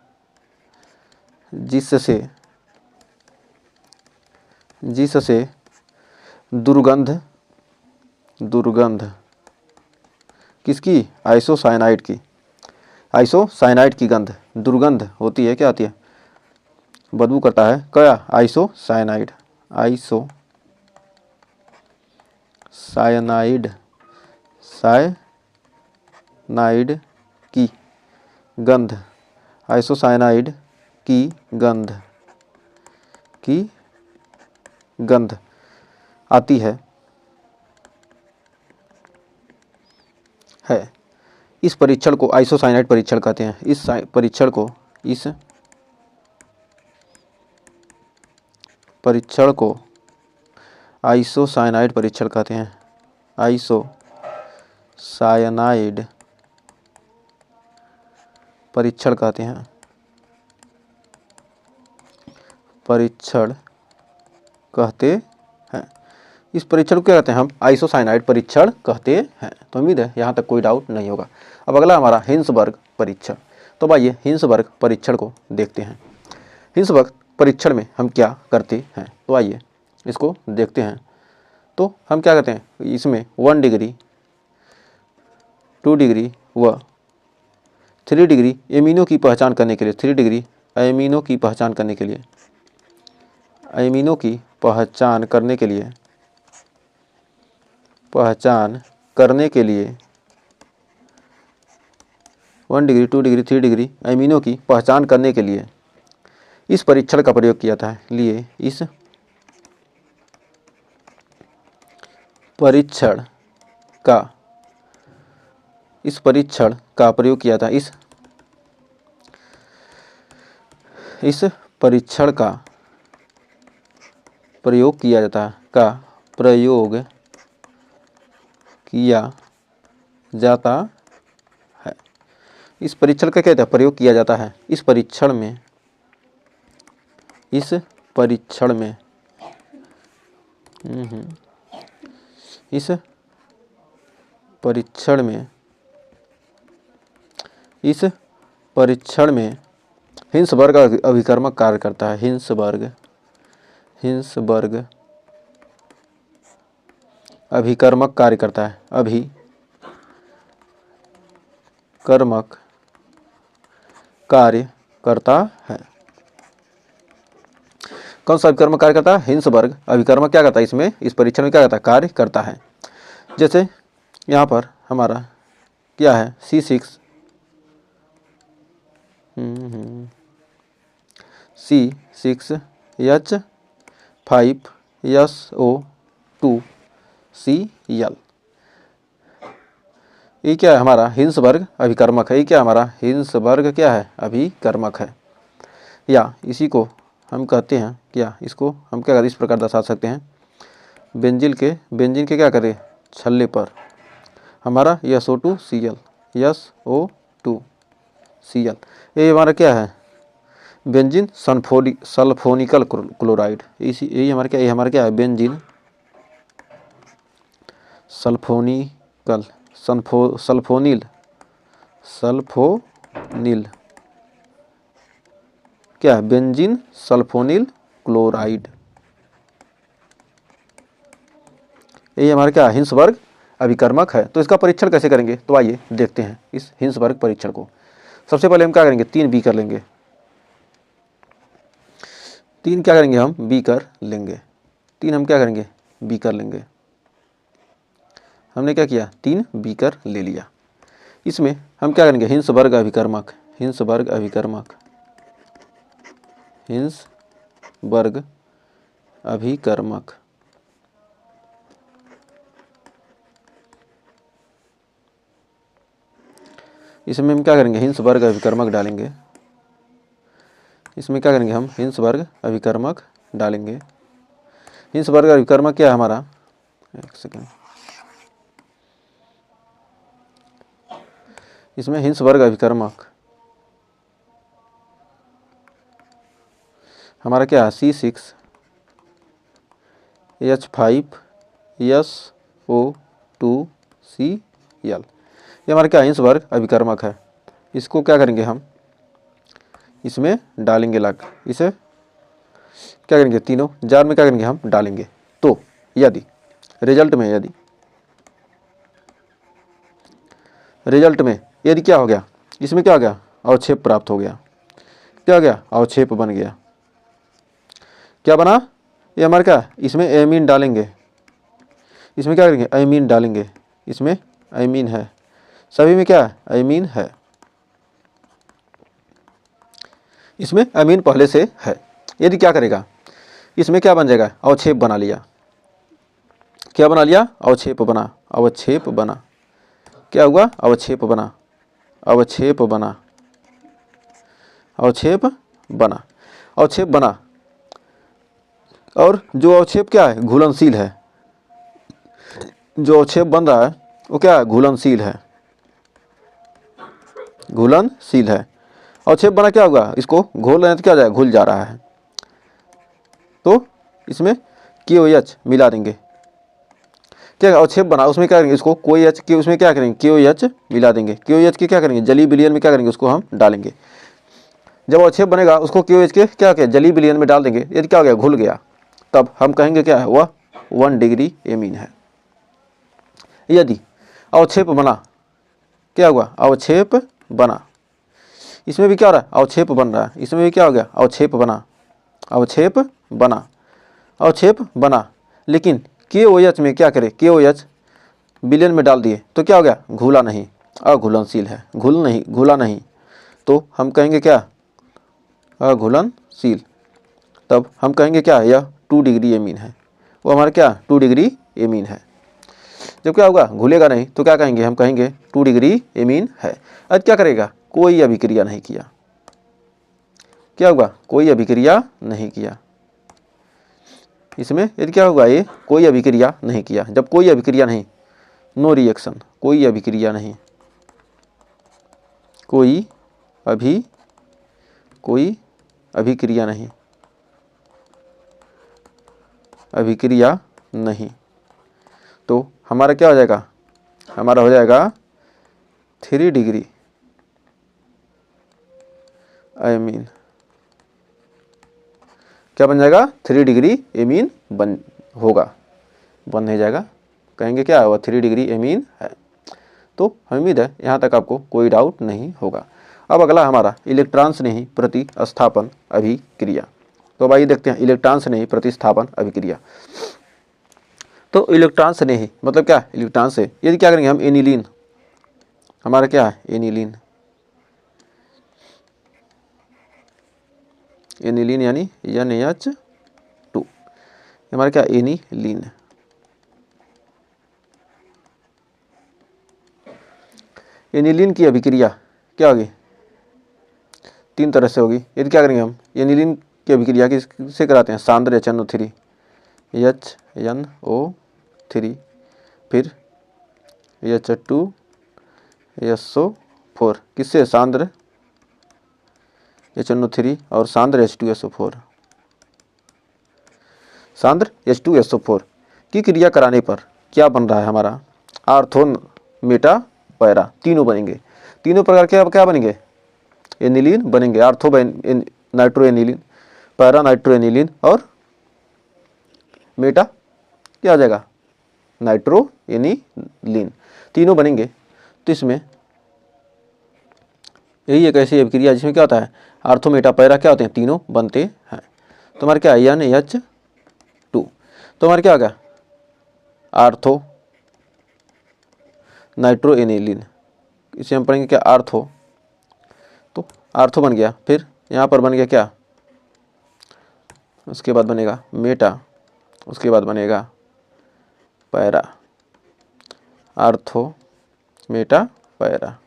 जिससे दुर्गंध, दुर्गंध किसकी, आइसोसाइनाइड की, आइसोसाइनाइड की गंध, दुर्गंध होती है, क्या आती है, बदबू करता है, क्या, आइसोसाइनाइड, आइसोसाइनाइड, साइनाइड की गंध, आइसोसाइनाइड की गंध, की गंध आती है इस परीक्षण को आइसोसाइनाइड परीक्षण कहते हैं। इस परीक्षण को, इस परीक्षण को आइसोसाइनाइड परीक्षण कहते हैं, आइसोसाइनाइड परीक्षण कहते हैं, परीक्षण कहते हैं। इस परीक्षण को क्या कहते हैं, हम आइसोसाइनाइड परीक्षण कहते हैं। तो उम्मीद है यहाँ तक कोई डाउट नहीं होगा। अब अगला हमारा हिंसबर्ग परीक्षण। तो आइए हिंसबर्ग परीक्षण को देखते हैं। हिंसबर्ग परीक्षण में हम क्या करते हैं, तो आइए इसको देखते हैं। तो हम क्या करते हैं, इसमें 1 डिग्री, 2 डिग्री व 3 डिग्री एमिनो की पहचान करने के लिए, 3 डिग्री एमिनो की पहचान करने के लिए, एमिनो की पहचान करने के लिए, पहचान करने के लिए 1 डिग्री, 2 डिग्री, 3 डिग्री एमिनो की पहचान करने के लिए इस परीक्षण का प्रयोग किया था, लिए इस परीक्षण का, इस परीक्षण का प्रयोग किया था, इस परीक्षण का प्रयोग किया जाता है, का प्रयोग किया जाता है। इस परीक्षण का क्या था, प्रयोग किया जाता है। इस परीक्षण में, इस परीक्षण में, इस परीक्षण में, इस परीक्षण में हिंसबर्ग अभिकर्मक कार्य करता है। हिंसबर्ग, हिंसबर्ग अभिकर्मक कार्य करता है, अभिकर्मक कार्य करता है। कौन सा अभिकर्मक कार्य करता है, हिंसबर्ग अभिकर्मक क्या करता है, इसमें, इस परीक्षण में क्या करता है, कार्य करता है। जैसे यहाँ पर हमारा क्या है, C6H5SO2Cl, ये क्या है, हमारा हिंसबर्ग अभिकर्मक है। ये क्या हमारा हिंसबर्ग क्या है, अभिकर्मक है। या इसी को हम कहते हैं क्या, इसको हम क्या इस प्रकार दर्शा सकते हैं, बेंजीन के क्या करें छल्ले पर हमारा SO2Cl, SO2Cl, ये हमारा क्या है बेंजीन सल्फोनिकल क्लोराइड, इसी यही हमारा क्या, ये हमारा क्या है बेंजीन सल्फोनिकल सल्फोनिल क्या है बेंजीन सल्फोनिल क्लोराइड, ये हमारा क्या हिंसबर्ग अभिकर्मक है। तो इसका परीक्षण कैसे करेंगे, तो आइए देखते हैं इस हिंसबर्ग परीक्षण को। सबसे पहले हम क्या करेंगे 3 बीकर लेंगे, 3 क्या करेंगे हम बीकर लेंगे, 3 हम क्या करेंगे बीकर लेंगे। हमने क्या किया 3 बीकर ले लिया। इसमें हम क्या करेंगे हिंसबर्ग अभिकर्मक इसमें हम क्या करेंगे हिंसबर्ग अभिकर्मक डालेंगे, इसमें क्या करेंगे हम हिंसबर्ग अभिकर्मक डालेंगे। हिंसबर्ग अभिकर्मक क्या है हमारा, एक सेकेंड, इसमें हिंसबर्ग अभिकर्मक हमारा क्या है C6H5SO2Cl, ये हमारा क्या हिंसबर्ग अभिकर्मक है। इसको क्या करेंगे हम इसमें डालेंगे लग, इसे क्या करेंगे तीनों जार में क्या करेंगे हम डालेंगे। तो यदि रिजल्ट में यदि क्या हो गया इसमें क्या हो गया अवक्षेप प्राप्त हो गया, क्या हो गया अवक्षेप बन गया, क्या बना ये हमारा क्या इसमें एमीन डालेंगे, इसमें क्या करेंगे एमीन डालेंगे, इसमें एमीन है, सभी में क्या है एमीन है, इसमें एमीन पहले से है। यदि क्या करेगा इसमें क्या बन जाएगा अवक्षेप बना लिया, क्या बना लिया अवक्षेप बना, क्या हुआ अवक्षेप बना और जो अवक्षेप क्या है घुलनशील है, जो अवक्षेप बन रहा है वो क्या है घुलनशील है, अवक्षेप बना क्या होगा इसको घोल रहे हैं तो क्या हो जाएगा घुल जा रहा है। तो इसमें KOH मिला देंगे, क्या अवक्षेप बना उसमें क्या करेंगे इसको कोई एच के उसमें क्या करेंगे KOH मिला देंगे, KOH के क्या करेंगे जलीय विलयन में क्या करेंगे उसको हम डालेंगे। जब अवक्षेप बनेगा उसको KOH के क्या क्या जलीय विलयन में डाल देंगे, यदि क्या हो गया घुल गया तब हम कहेंगे क्या है वह 1 डिग्री एमीन है। यदि अवक्षेप बना क्या हुआ अवक्षेप बना, इसमें भी क्या हो रहा है अवक्षेप बन रहा है, इसमें भी क्या हो गया अवक्षेप बना लेकिन KOH में क्या करे KOH विलयन में डाल दिए तो क्या हो गया घुला नहीं, अघुलनशील है, घुला नहीं तो हम कहेंगे क्या अघुलनशील, तब हम कहेंगे क्या यह 2 डिग्री एमीन है, वो हमारा क्या 2 डिग्री एमीन है। जब क्या होगा घुलेगा नहीं तो क्या कहेंगे हम कहेंगे 2 डिग्री एमीन है। अब क्या करेगा कोई अभिक्रिया नहीं किया, क्या होगा कोई अभिक्रिया नहीं किया, इसमें यदि क्या होगा ये कोई अभिक्रिया नहीं किया। जब कोई अभिक्रिया नहीं नो रिएक्शन, कोई अभिक्रिया नहीं, कोई अभिक्रिया नहीं तो हमारा क्या हो जाएगा हमारा हो जाएगा 3 डिग्री एमीन, क्या बन जाएगा 3 डिग्री एमीन बन नहीं जाएगा, कहेंगे क्या वह 3 डिग्री एमीन है। तो उम्मीद है यहाँ तक आपको कोई डाउट नहीं होगा। अब अगला हमारा इलेक्ट्रॉन स्नेही प्रतिस्थापन अभिक्रिया। तो अब आइए देखते हैं इलेक्ट्रॉन स्नेही प्रतिस्थापन अभिक्रिया। तो इलेक्ट्रॉन स्नेही मतलब क्या इलेक्ट्रॉन से यदि क्या करेंगे हम एनिलीन, हमारा क्या है एनिलीन यानी NH2, हमारा क्या एनिलीन, एनिलीन की अभिक्रिया क्या होगी तीन तरह से होगी। यदि क्या करेंगे हम एनिलीन की अभिक्रिया किससे कराते हैं, सांद्र HNO3 HNO3 फिर H2SO4 किससे, सांद्र HNO3 और सांद्र H2SO4, सांद्र H2SO4 की क्रिया कराने पर क्या बन रहा है हमारा, आर्थो मेटा पैरा, तीनों बनेंगे। तीनों प्रकार के अब क्या बनेंगे, एनिलीन बनेंगे, ortho nitro aniline, para nitro aniline और मेटा क्या हो जाएगा, नाइट्रो एनिलीन, तीनों बनेंगे। तो इसमें यही एक ऐसी अभिक्रिया जिसमें क्या होता है, आर्थो मेटा पैरा क्या होते हैं, तीनों बनते हैं। तो हमारे क्या NH2, तो हमारे क्या आ गया, आर्थो नाइट्रो एनिलीन, इसे हम पढ़ेंगे क्या, आर्थो, तो आर्थो बन गया। फिर यहाँ पर बन गया क्या, उसके बाद बनेगा मेटा, उसके बाद बनेगा पैरा, आर्थो मेटा पैरा,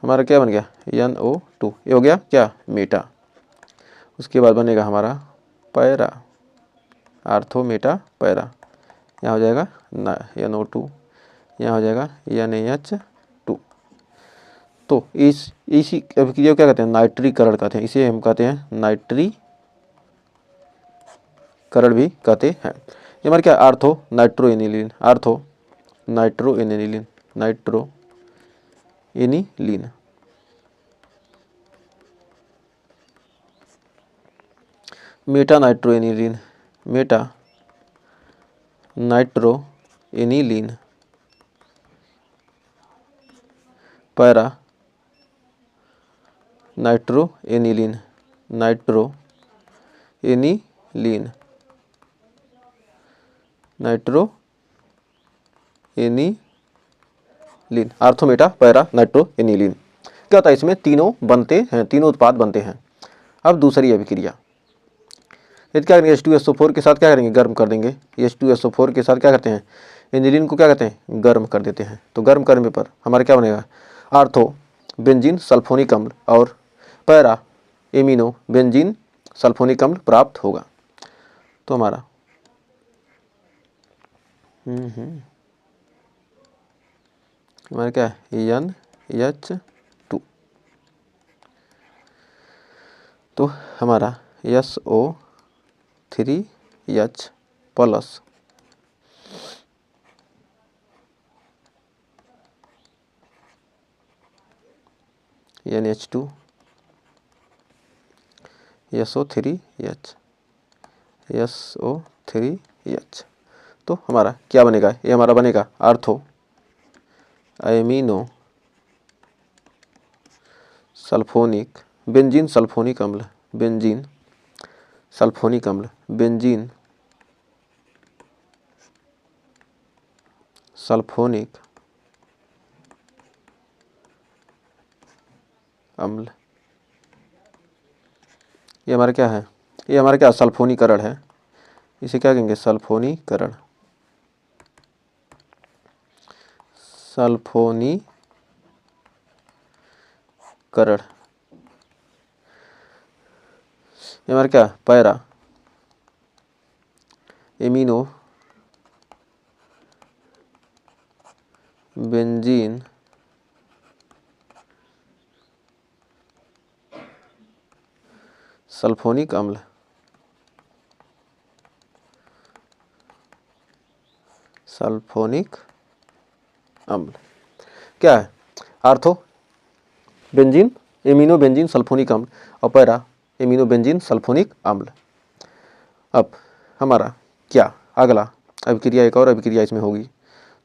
हमारा क्या बन गया NO2, ये हो गया क्या, मेटा। उसके बाद बनेगा हमारा पैरा, आर्थो मेटा पैरा, यहाँ हो जाएगा NO2, यहाँ हो जाएगा NaH2। तो इसी अभिक्रिया को क्या कहते हैं, नाइट्रीकरण कहते हैं, इसे हम कहते हैं नाइट्रीकरण भी कहते हैं। ये हमारे क्या, ortho nitro aniline, ortho nitro aniline, nitro aniline, meta nitro aniline, meta nitro aniline, para nitro aniline, nitro aniline, nitro aniline, ortho meta para nitro aniline. क्या होता है, इसमें तीनों बनते हैं, तीनों उत्पाद बनते हैं। अब दूसरी अभिक्रिया, यदि क्या करेंगे, H2SO4 के साथ क्या करेंगे, गर्म कर देंगे। H2SO4 के साथ क्या करते हैं, एनिलीन को क्या कहते हैं, गर्म कर देते हैं। तो गर्म करने पर हमारा क्या बनेगा, आर्थो बेंजीन सल्फोनिक अम्ल और पैरा एमिनो बेंजीन सल्फोनिक अम्ल प्राप्त होगा। तो हमारा हमारा क्या है, NH2, तो हमारा SO3H plus NH2 SO3H, SO3H, तो हमारा क्या बनेगा, ये हमारा बनेगा ortho amino sulphonic benzene sulphonic अम्ल, बेंजीन सल्फोनिक अम्ल, बेंजीन सल्फोनिक अम्ल। ये हमारा क्या है, ये हमारा क्या सल्फोनीकरण है, इसे क्या कहेंगे, सल्फोनीकरण, सल्फोनीकरण। ये हमारा क्या, पैरा एमिनो बेंजीन सल्फोनिक अम्ल, सल्फोनिक अम्ल क्या है, ortho benzene amino benzene sulphonic अम्ल और पैरा एमिनो बेंजीन सल्फोनिक अम्ल। अब हमारा क्या अगला अभिक्रिया, एक और अभिक्रिया इसमें होगी।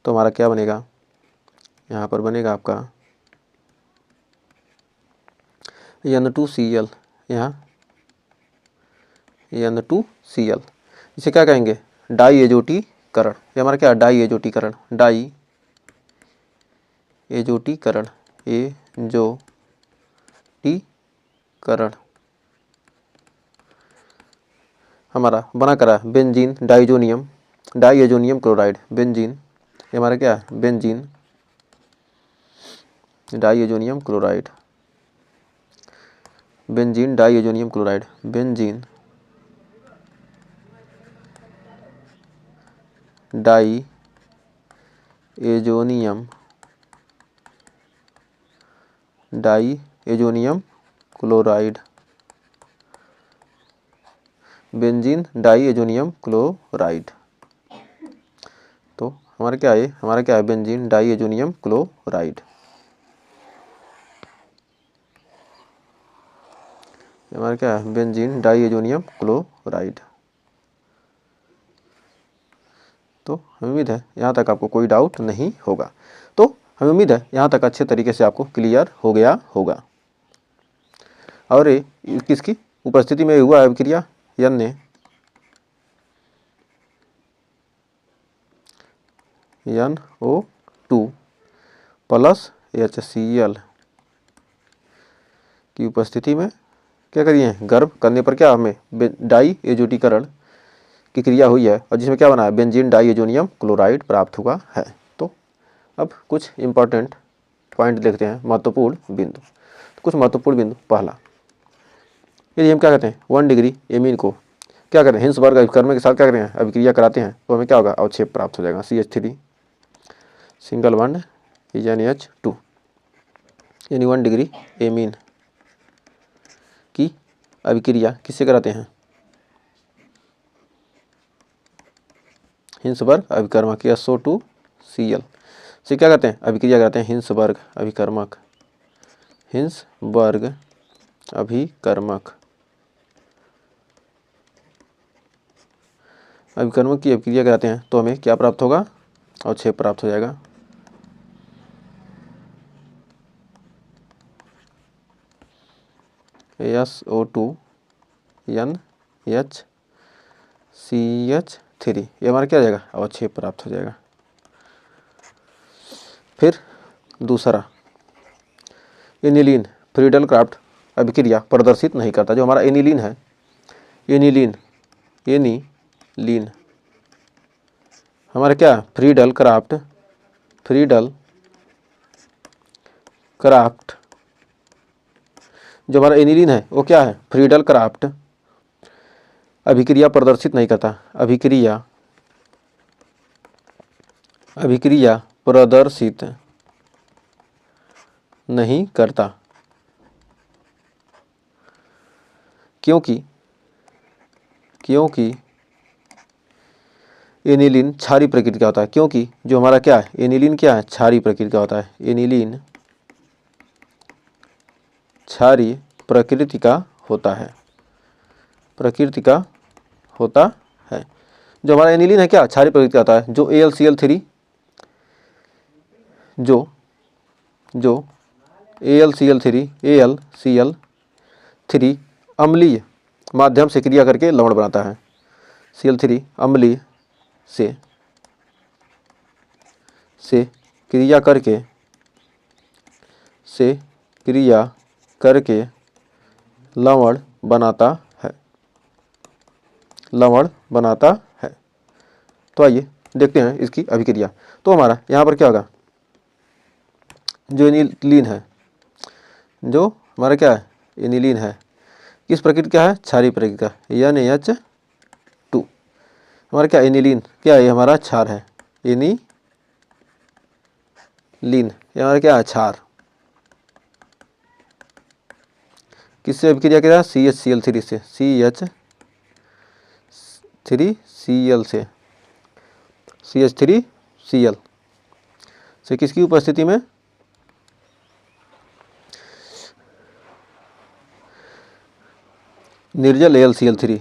तो हमारा क्या बनेगा, यहाँ पर बनेगा आपका N2Cl, यहाँ N2Cl, इसे क्या कहेंगे, डाई एजोटीकरण। ये हमारा क्या, डाई एजोटीकरण, डाई एजोटीकरण, एजोटीकरण हमारा बना करा बेंजीन डाइएजोनियम क्लोराइड, बेंजीन, ये हमारा क्या है, benzene diazonium chloride, benzene diazonium chloride, benzene diazonium chloride, benzene diazonium chloride. तो हमारा क्या है बेंजीन डाइएजोनियम क्लोराइड। हमारा क्या है बेंजीन डाइएजोनियम क्लोराइड। तो हमें उम्मीद है यहाँ तक आपको कोई डाउट नहीं होगा। तो हमें उम्मीद है यहाँ तक अच्छे तरीके से आपको क्लियर हो गया होगा। और ये किसकी उपस्थिति में हुआ है अभिक्रिया, NO2 प्लस HCl की उपस्थिति में क्या करिए, गर्म करने पर क्या हमें डाइएजोटीकरण की क्रिया हुई है और जिसमें क्या बना है बेंजीन डाइएजोनियम क्लोराइड प्राप्त हुआ है। तो अब कुछ इंपॉर्टेंट पॉइंट देखते हैं, महत्वपूर्ण बिंदु। तो कुछ महत्वपूर्ण बिंदु, पहला, यदि हम क्या कहते हैं 1 डिग्री एमीन को क्या करते हैं हिंसबर्ग अभिकर्मक के साथ क्या करते हैं अभिक्रिया कराते हैं तो हमें क्या होगा अवक्षेप प्राप्त हो जाएगा, CH3 सिंगल बॉन्ड NH2, यानी 1 डिग्री एमीन की अभिक्रिया किससे कराते हैं, हिंसबर्ग अभिकर्मक SO2Cl से क्या करते हैं अभिक्रिया कराते हैं हिंसबर्ग अभिकर्मक, हिंसबर्ग अभिकर्मक की अभिक्रिया कराते हैं तो हमें क्या प्राप्त होगा, अवक्षेप प्राप्त हो जाएगा। SO2 NHCH3 ये हमारा क्या हो जाएगा, अवक्षेप प्राप्त हो जाएगा। फिर दूसरा, एनिलीन फ्रीडल क्राफ्ट अभिक्रिया प्रदर्शित नहीं करता। जो हमारा एनिलीन है, एनिलीन हमारा क्या फ्रीडल क्राफ्ट जो हमारा एनिलीन है वो क्या है फ्रीडल क्राफ्ट अभिक्रिया प्रदर्शित नहीं करता, अभिक्रिया प्रदर्शित नहीं करता, क्योंकि एनिलीन क्षारीय प्रकृति का होता है। क्योंकि जो हमारा क्या है एनिलीन क्या है क्षारीय प्रकृति का होता है, एनिलीन क्षारीय प्रकृति का होता है। जो हमारा एनिलीन है क्या क्षारीय प्रकृति का होता है। जो AlCl3 जो AlCl3 अम्लीय माध्यम से क्रिया करके लवण बनाता है। Cl3 अम्लीय से क्रिया करके लवण बनाता है। तो आइए देखते हैं इसकी अभिक्रिया। तो हमारा यहाँ पर क्या होगा, जो एनिलीन है, जो हमारा क्या है एनिलीन है किस प्रकृति का है क्षारीय प्रकृति का, NH2 हमारा क्या एनिलीन क्या है हमारा क्षार है, एनिलीन ये हमारा क्या है क्षार, किससे अभिक्रिया करा CHCl3 से, CH3Cl से किसकी उपस्थिति में निर्जल AlCl3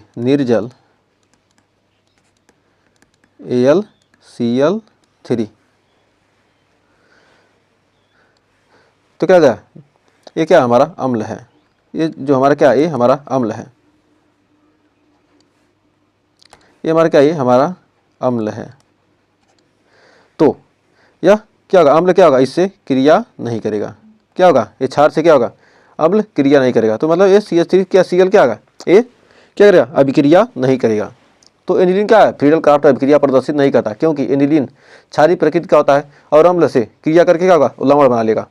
तो क्या गया ये क्या हमारा अम्ल है, ये जो हमारा क्या है ये हमारा अम्ल है, ये हमारा क्या है ये हमारा अम्ल है। तो यह क्या होगा अम्ल क्या होगा इससे क्रिया नहीं करेगा, क्या होगा ये क्षार से क्या होगा अम्ल क्रिया नहीं करेगा। तो मतलब ये CH3 क्या Cl क्या होगा ये क्या करेगा अभिक्रिया नहीं करेगा। तो एनिलीन क्या है फ्रीडल क्राफ्ट अभिक्रिया प्रदर्शित नहीं करता, क्योंकि एनिलीन क्षारीय प्रकृति का होता है और अम्ल से क्रिया करके क्या होगा लवण बना लेगा।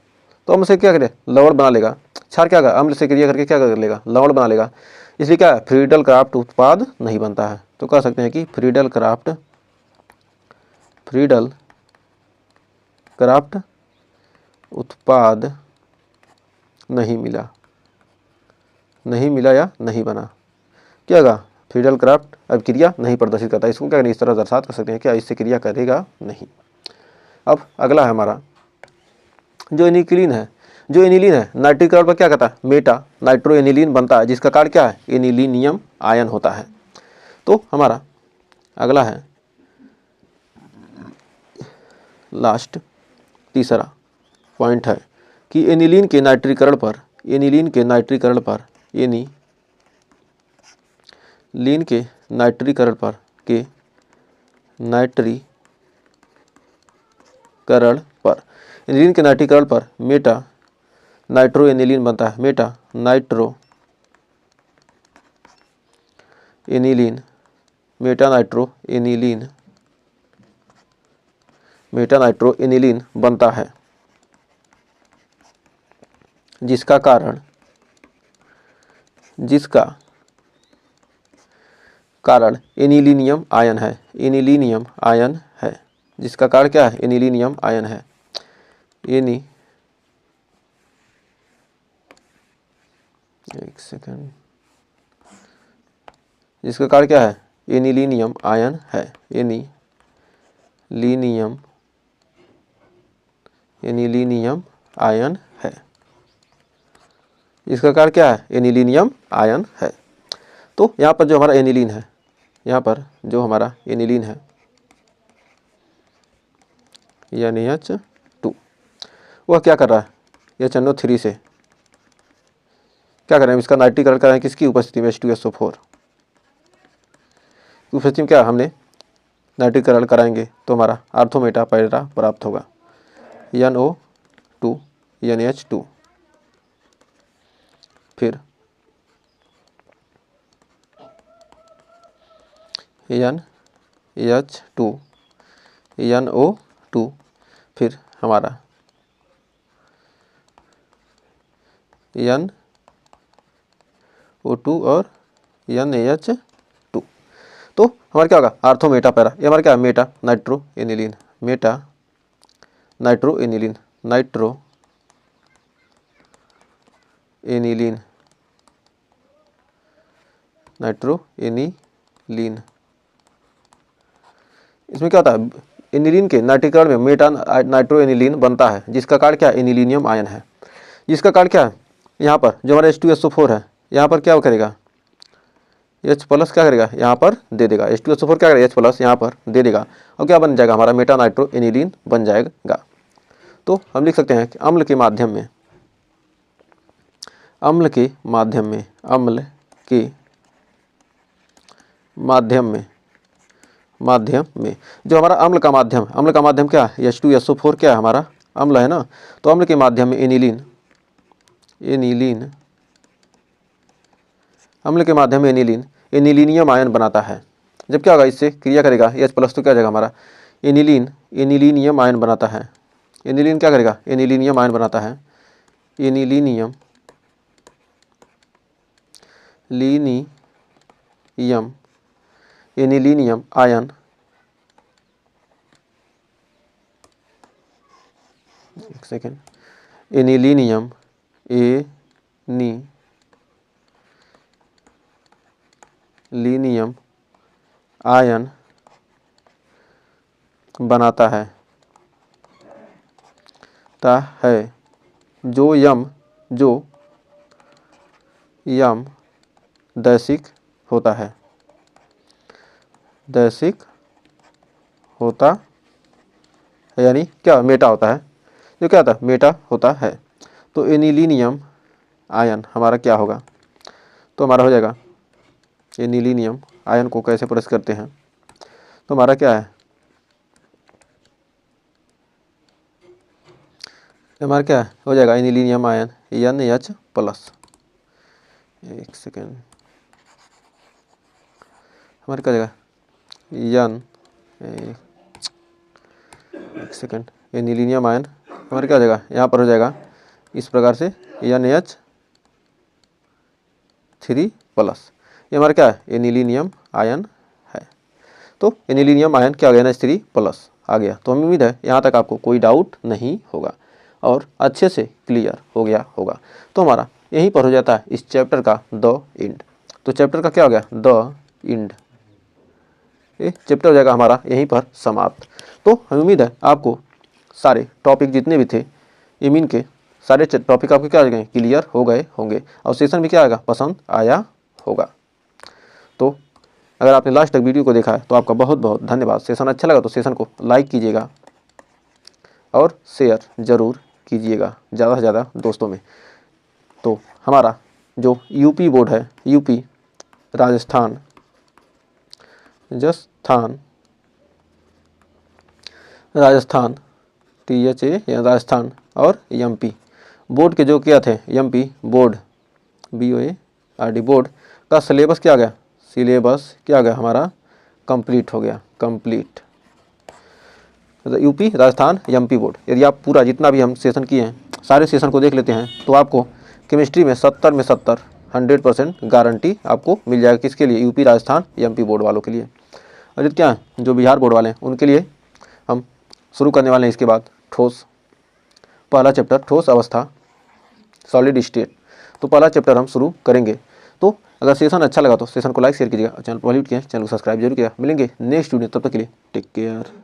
तो अम्ल से क्या करे लवण बना लेगा, क्षार क्या होगा, अम्ल से क्रिया करके क्या कर लेगा, लवण बना लेगा, इसलिए क्या फ्रीडल क्राफ्ट उत्पाद नहीं बनता है। तो कह सकते हैं कि फ्रीडल क्राफ्ट उत्पाद नहीं मिला या नहीं बना। क्या होगा, फ्रीडल क्राफ्ट अब क्रिया नहीं प्रदर्शित करता, इसको क्या इस तरह दर्शात कर सकते हैं, क्या इससे क्रिया करेगा नहीं। अब अगला है हमारा जो एनिलीन है, नाइट्रिक पर क्या कहता है, मेटा नाइट्रो एनिलीन बनता है, जिसका कार्य क्या है, एनिलीनियम आयन होता है। तो हमारा अगला है लास्ट तीसरा पॉइंट है कि एनिलीन के नाइट्रीकरण पर मेटा नाइट्रो एनिलीन बनता है, मेटा नाइट्रो एनिलीन बनता है, जिसका कारण एनिलीनियम आयन है, जिसका कारण क्या है, एनिलीनियम आयन है। एक सेकंड, जिसका कारण क्या है, एनिलीनियम आयन है, एनिलीनियम आयन है, इसका कारण क्या है, एनिलीनियम आयन है। तो यहाँ पर जो हमारा एनिलीन है, NH2 वह क्या कर रहा है, HNO3 से क्या कर रहे हैं, इसका नाइट्रीकरण कर रहे हैं, किसकी उपस्थिति में, H2SO4 की उपस्थिति में क्या हमने नाइट्रीकरण कराएंगे, तो हमारा आर्थोमेटा पैरा प्राप्त होगा, NO2 NH2, फिर NH2 NO2, फिर हमारा NO2 और NH2। तो हमारा क्या होगा, आर्थोमेटा पैरा, ये हमारा क्या है, मेटा नाइट्रो एनिलीन। इसमें क्या होता है, एनिलीन के नाइट्रीकरण में मेटा नाइट्रो एनिलीन बनता है, जिसका कारण क्या है, एनिलीनियम आयन है, जिसका कारण क्या है, यहाँ पर जो हमारा H2SO4 है, यहाँ पर क्या करेगा, H प्लस क्या करेगा, यहाँ पर दे देगा, H2SO4 क्या करेगा, H प्लस यहाँ पर दे देगा, और क्या बन जाएगा, हमारा मेटा नाइट्रो एनिलीन बन जाएगा। तो हम लिख सकते हैं कि अम्ल के माध्यम में जो हमारा अम्ल का माध्यम क्या है, H2SO4 क्या है, हमारा अम्ल है ना, तो अम्ल के माध्यम में एनिलीन अम्ल के माध्यम में एनिलीनियम आयन बनाता है। जब क्या होगा, इससे क्रिया करेगा H प्लस, तो क्या हो जाएगा हमारा एनिलीनियम आयन बनाता है, एनिलीन क्या करेगा, एनिलीनियम आयन बनाता है, एनिलीनियम आयन, एक सेकेंड, एनिलीनियम आयन बनाता है जो यम दैसिक होता है, यानी क्या मेटा होता है, जो क्या होता है, मेटा होता है। तो एनिलीनियम आयन हमारा क्या होगा, तो हमारा हो जाएगा, एनिलीनियम आयन को कैसे प्रस्तुत करते हैं, तो हमारा क्या है, हमारा क्या हो जाएगा, एनिलीनियम आयन NH प्लस, एक सेकेंड, हमारे क्या जाएगा एक सेकेंड, एनिलीनियम आयन हमारे क्या हो जाएगा, यहाँ पर हो जाएगा इस प्रकार से NH NH3+। ये हमारा क्या है, एनिलीनियम आयन है। तो एनिलीनियम आयन क्या हो गया, NH3+ आ गया। तो हमें उम्मीद है यहाँ तक आपको कोई डाउट नहीं होगा और अच्छे से क्लियर हो गया होगा। तो हमारा यहीं पर हो जाता है इस चैप्टर का द एंड। तो चैप्टर का क्या हो गया, द एंड। ये चैप्टर हो जाएगा हमारा यहीं पर समाप्त। तो हमें उम्मीद है आपको सारे टॉपिक जितने भी थे इमिन के, सारे टॉपिक आपके क्या हो गए, क्लियर हो गए होंगे और सेशन भी क्या आएगा, पसंद आया होगा। तो अगर आपने लास्ट तक वीडियो को देखा है तो आपका बहुत बहुत धन्यवाद। सेशन अच्छा लगा तो सेशन को लाइक कीजिएगा और शेयर ज़रूर कीजिएगा ज़्यादा से ज़्यादा दोस्तों में। तो हमारा जो यूपी बोर्ड है, यूपी राजस्थान THA या राजस्थान और MP बोर्ड के जो क्या थे, MP बोर्ड BOARD बोर्ड का सिलेबस क्या आ गया, सिलेबस क्या आ गया हमारा, कंप्लीट हो गया, complete. UP Rajasthan MP board, यदि आप पूरा जितना भी हम सेशन किए हैं सारे सेशन को देख लेते हैं तो आपको केमिस्ट्री में 70 में 70 100% गारंटी आपको मिल जाएगा। किसके लिए, यूपी राजस्थान MP बोर्ड वालों के लिए। और क्या है, जो बिहार बोर्ड वाले हैं उनके लिए हम शुरू करने वाले हैं इसके बाद ठोस, पहला चैप्टर ठोस अवस्था सॉलिड स्टेट। तो पहला चैप्टर हम शुरू करेंगे। तो अगर सेशन अच्छा लगा तो सेशन को लाइक शेयर कीजिएगा, चैनल पर किया चैनल को सब्सक्राइब जरूर किया। मिलेंगे नेक्स्ट वीडियो, तब तक के लिए टेक केयर।